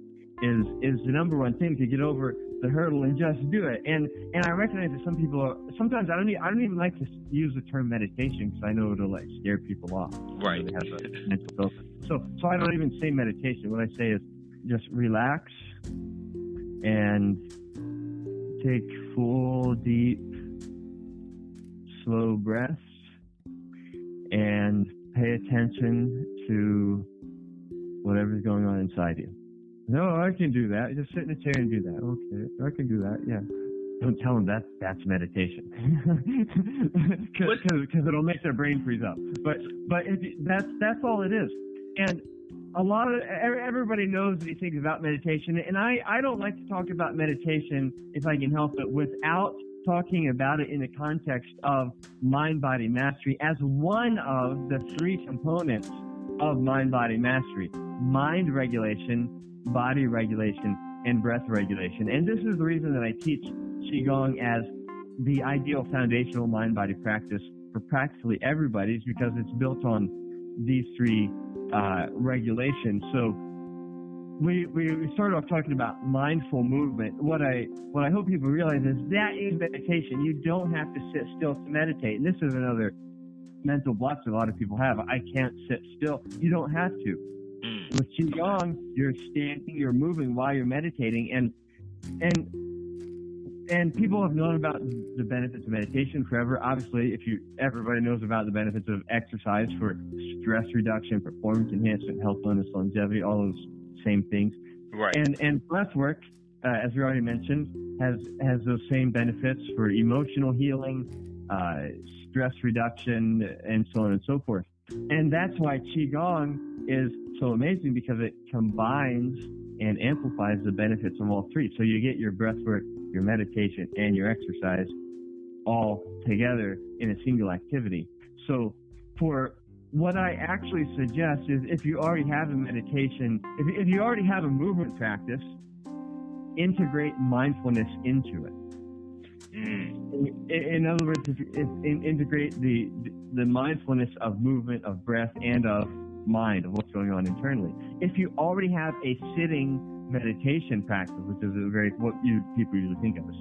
is the number one thing to get over the hurdle and just do it. And I recognize that some people sometimes I don't even like to use the term meditation because I know it'll like scare people off. Right. They have a mental focus. So I don't even say meditation. What I say is just relax and take full, deep, slow breaths and pay attention to whatever's going on inside you. No, I can do that. Just sit in a chair and do that. Okay, I can do that. Yeah. Don't tell them that's meditation, because it'll make their brain freeze up. But that's all it is. And a lot of everybody knows these things about meditation, and I don't like to talk about meditation if I can help it without talking about it in the context of mind-body mastery as one of the three components of mind-body mastery: mind regulation, body regulation, and breath regulation. And this is the reason that I teach Qigong as the ideal foundational mind-body practice for practically everybody, is because it's built on these three regulations. So we started off talking about mindful movement. What I hope people realize is that is meditation. You don't have to sit still to meditate. And this is another mental block that a lot of people have. I can't sit still. You don't have to. With Qigong, you're standing, you're moving while you're meditating, and people have known about the benefits of meditation forever. Obviously, everybody knows about the benefits of exercise for stress reduction, performance enhancement, health, wellness, longevity, all those same things. Right. And breath work, as we already mentioned, has those same benefits for emotional healing, stress reduction, and so on and so forth. And that's why Qigong is so amazing, because it combines and amplifies the benefits of all three. So you get your breath work, your meditation, and your exercise all together in a single activity. So for what I actually suggest is, if you already have a meditation, if you already have a movement practice, integrate mindfulness into it. In other words, integrate the mindfulness of movement, of breath, and of mind, of what's going on internally. If you already have a sitting meditation practice, which is what people usually think of as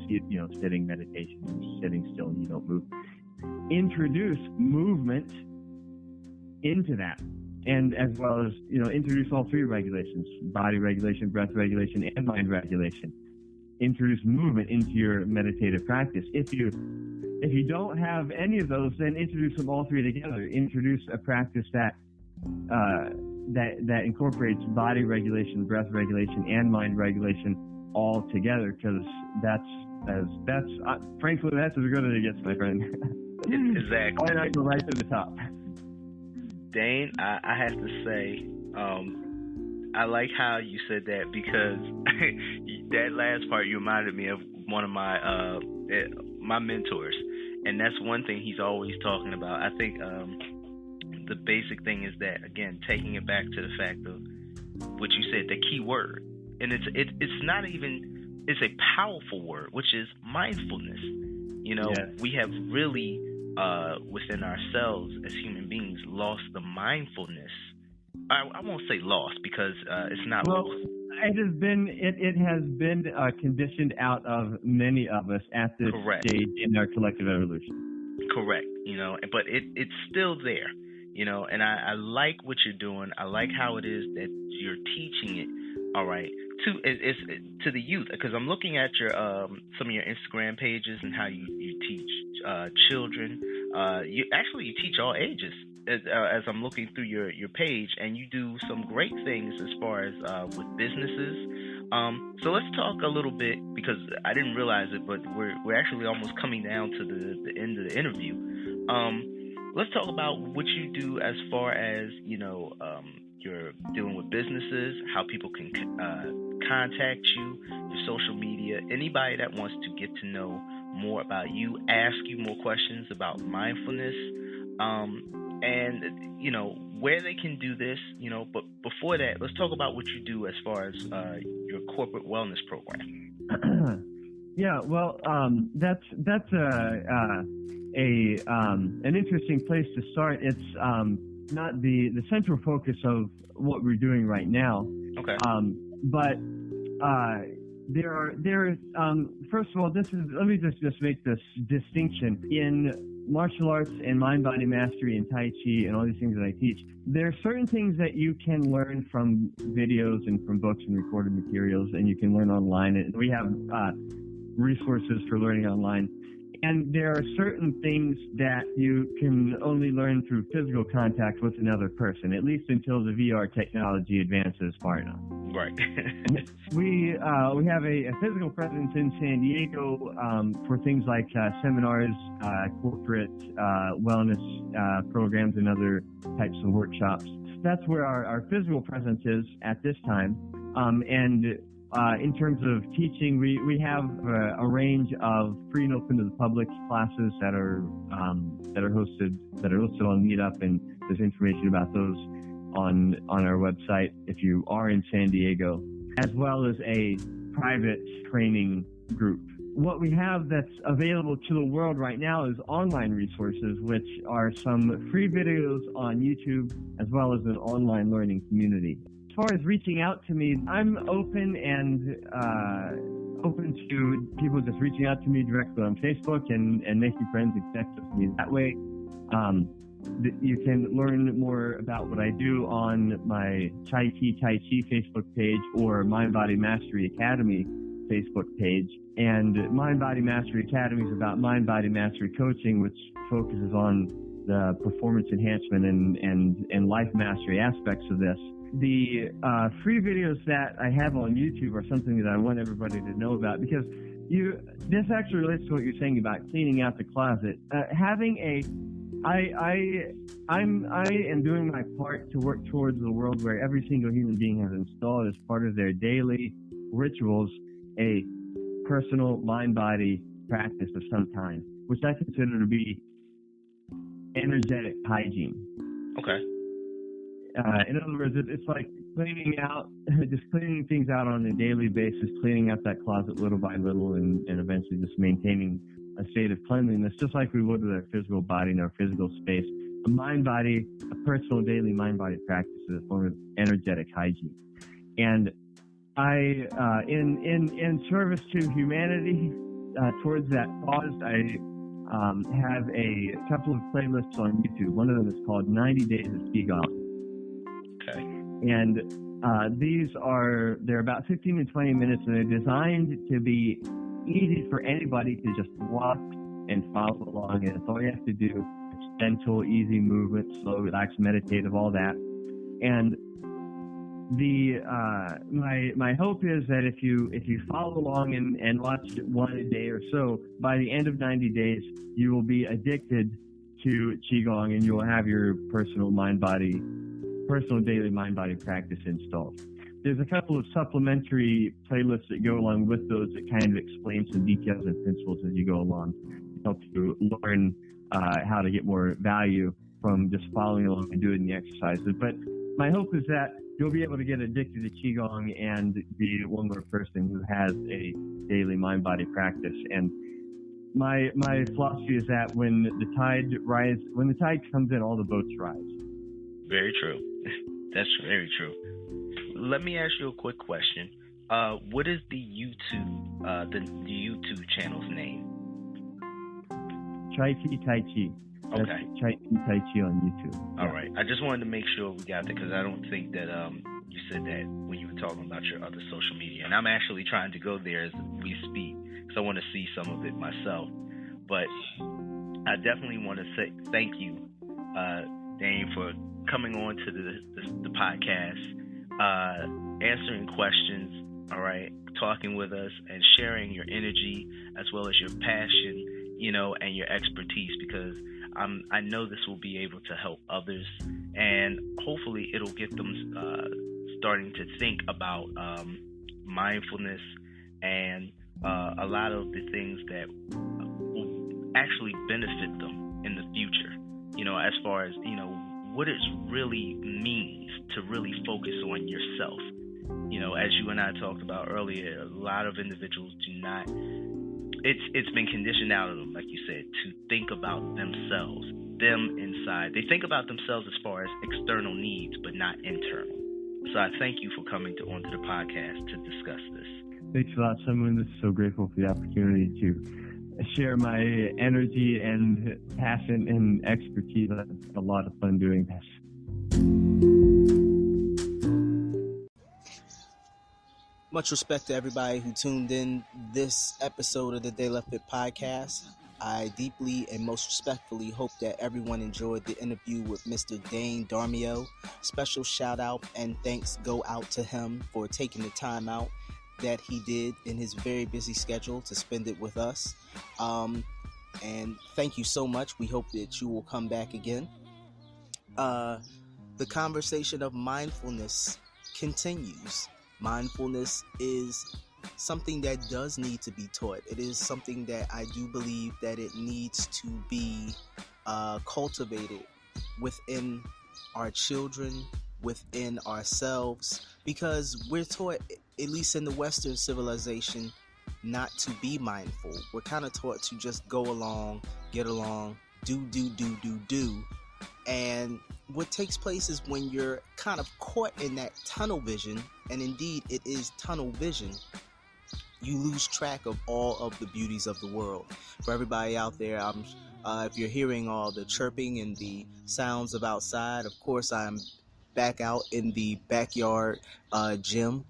sitting meditation, you're sitting still and you don't move, introduce movement into that, and as well as introduce all three regulations: body regulation, breath regulation, and mind regulation. Introduce movement into your meditative practice. If you don't have any of those, then introduce them all three together. Introduce a practice that that incorporates body regulation, breath regulation, and mind regulation all together, because frankly, that's as good as it gets, my friend. Exactly. Why not go right to the top? Dane, I have to say, I like how you said that, because that last part, you reminded me of one of my mentors, and that's one thing he's always talking about. I think the basic thing is that, again, taking it back to the fact of what you said, the key word, and it's not even, it's a powerful word, which is mindfulness. We have really within ourselves as human beings lost the mindfulness. I won't say lost, because it's not lost. It has been conditioned out of many of us at this stage in our collective evolution. Correct. But it's still there. And I like what you're doing. I like how it is that you're teaching it. All right, to the youth, because I'm looking at your some of your Instagram pages and how you teach children. You teach all ages. As I'm looking through your page, and you do some great things as far as with businesses. So let's talk a little bit, because I didn't realize it, but we're actually almost coming down to the end of the interview. Let's talk about what you do as far as you're dealing with businesses, how people can contact you, your social media, anybody that wants to get to know more about you, ask you more questions about mindfulness, and where they can do this. But before that, let's talk about what you do as far as your corporate wellness program. Yeah, well, that's an interesting place to start. It's not the central focus of what we're doing right now. Okay. But first of all, let me just make this distinction. In martial arts and mind-body mastery and Tai Chi and all these things that I teach, there are certain things that you can learn from videos and from books and recorded materials, and you can learn online. And we have resources for learning online. And there are certain things that you can only learn through physical contact with another person, at least until the VR technology advances far enough. Right. We have a physical presence in San Diego for things like seminars, corporate wellness programs, and other types of workshops. That's where our physical presence is at this time. In terms of teaching, we have a range of free and open to the public classes that are hosted, that are listed on Meetup, and there's information about those on our website if you are in San Diego, as well as a private training group. What we have that's available to the world right now is online resources, which are some free videos on YouTube, as well as an online learning community. As far as reaching out to me, I'm open to people just reaching out to me directly on Facebook and making friends and connect with me that way. You can learn more about what I do on my Chai Tea Tai Chi Facebook page or Mind Body Mastery Academy Facebook page. And Mind Body Mastery Academy is about mind body mastery coaching, which focuses on the performance enhancement and life mastery aspects of this. The free videos that I have on YouTube are something that I want everybody to know about, because this actually relates to what you're saying about cleaning out the closet. I am doing my part to work towards a world where every single human being has installed as part of their daily rituals a personal mind-body practice of some kind, which I consider to be energetic hygiene. Okay. In other words, it's like cleaning things out on a daily basis, cleaning out that closet little by little, and eventually just maintaining a state of cleanliness, just like we would with our physical body and our physical space. A personal daily mind-body practice is a form of energetic hygiene. And I, in service to humanity, towards that cause, I have a couple of playlists on YouTube. One of them is called 90 Days of Qigong. Okay. And they're about 15 to 20 minutes, and they're designed to be easy for anybody to just walk and follow along. And it's all you have to do. It's gentle, easy movement, slow, relaxed, meditative, all that. And the my hope is that if you follow along and watch one a day or so, by the end of 90 days, you will be addicted to Qigong, and you will have your personal daily mind-body practice installed. There's a couple of supplementary playlists that go along with those that kind of explain some details and principles as you go along. It helps you learn how to get more value from just following along and doing the exercises. But my hope is that you'll be able to get addicted to Qigong and be one more person who has a daily mind-body practice. And my philosophy is that when the tide comes in, all the boats rise. Very true. That's very true. Let me ask you a quick question. What is the YouTube channel's name? Chai Tea Tai Chi. Okay. That's Chai Tea Tai Chi on YouTube. All right. I just wanted to make sure we got that, because I don't think that you said that when you were talking about your other social media. And I'm actually trying to go there as we speak, because I want to see some of it myself. But I definitely want to say thank you, Dane, for coming on to the podcast, answering questions, all right, talking with us and sharing your energy as well as your passion, and your expertise, because I know this will be able to help others, and hopefully it'll get them starting to think about mindfulness and a lot of the things that will actually benefit them in the future, as far as, what it really means to really focus on yourself. As you and I talked about earlier, a lot of individuals do not, it's been conditioned out of them, like you said, to think about themselves, them inside. They think about themselves as far as external needs, but not internal. So I thank you for coming onto the podcast to discuss this. Thanks a lot, someone. This is so grateful for the opportunity to share my energy and passion and expertise. I had a lot of fun doing this. Much respect to everybody who tuned in this episode of the De La Fit podcast. I deeply and most respectfully hope that everyone enjoyed the interview with Mr. Dane Darmio. Special shout out and thanks go out to him for taking the time out that he did in his very busy schedule to spend it with us. And thank you so much. We hope that you will come back again. The conversation of mindfulness continues. Mindfulness is something that does need to be taught. It is something that I do believe that it needs to be cultivated within our children, within ourselves, because we're taught, at least in the Western civilization, not to be mindful. We're kind of taught to just go along, get along, do. And what takes place is when you're kind of caught in that tunnel vision, and indeed it is tunnel vision, you lose track of all of the beauties of the world. For everybody out there, if you're hearing all the chirping and the sounds of outside, of course I'm back out in the backyard gym,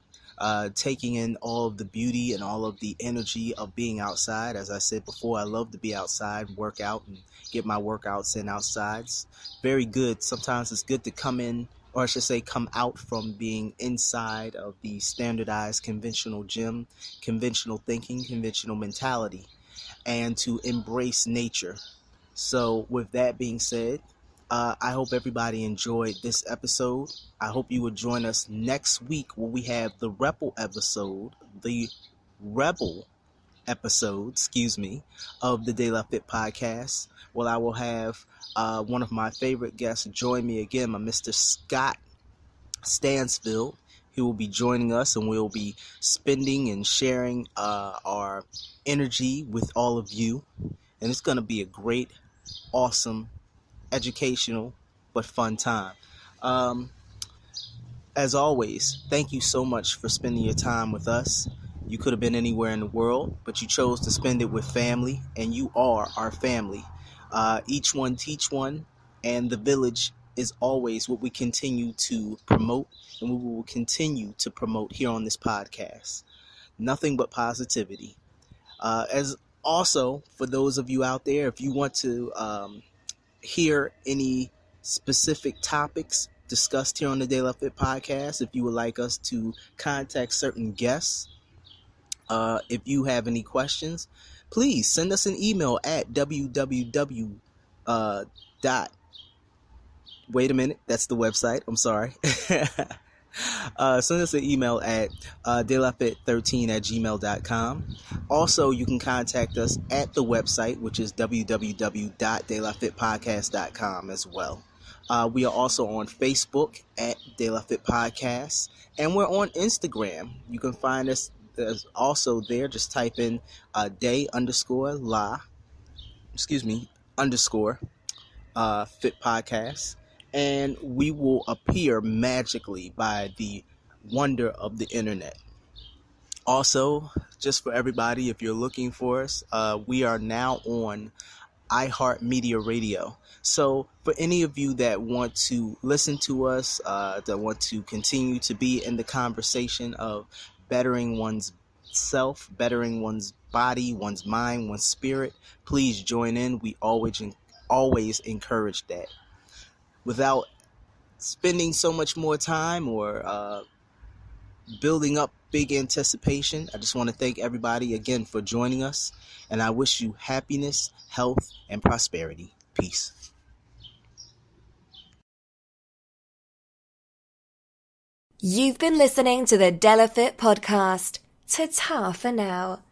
taking in all of the beauty and all of the energy of being outside. As I said before, I love to be outside, work out, and get my workouts in outside. It's very good. Sometimes it's good to come in, or I should say come out from being inside of the standardized conventional gym, conventional thinking, conventional mentality, and to embrace nature. So with that being said, I hope everybody enjoyed this episode. I hope you will join us next week when we have the rebel episode of the De La Fit podcast. Well, I will have one of my favorite guests join me again, my Mr. Scott Stansfield. He will be joining us, and we'll be spending and sharing our energy with all of you. And it's going to be a great, awesome, educational, but fun time. As always, thank you so much for spending your time with us. You could have been anywhere in the world, but you chose to spend it with family, and you are our family. Each one teach one, and the village is always what we continue to promote, and we will continue to promote here on this podcast. Nothing but positivity. As also, for those of you out there, if you want to hear any specific topics discussed here on the De La Fit podcast. If you would like us to contact certain guests, if you have any questions, please send us an email at www. Dot. Wait a minute, that's the website. I'm sorry. Send us an email at delafit13@gmail.com. Also, you can contact us at the website, which is www.delafitpodcast.com as well. We are also on Facebook at De La Fit Podcast, and we're on Instagram. You can find us also there. Just type in underscore Fit Podcast, and we will appear magically by the wonder of the internet. Also, just for everybody, if you're looking for us, we are now on iHeartMedia Radio. So for any of you that want to listen to us, that want to continue to be in the conversation of bettering one's self, bettering one's body, one's mind, one's spirit, please join in. We always encourage that. Without spending so much more time or building up big anticipation, I just want to thank everybody again for joining us, and I wish you happiness, health, and prosperity. Peace. You've been listening to the De La Fit podcast. Ta-ta for now.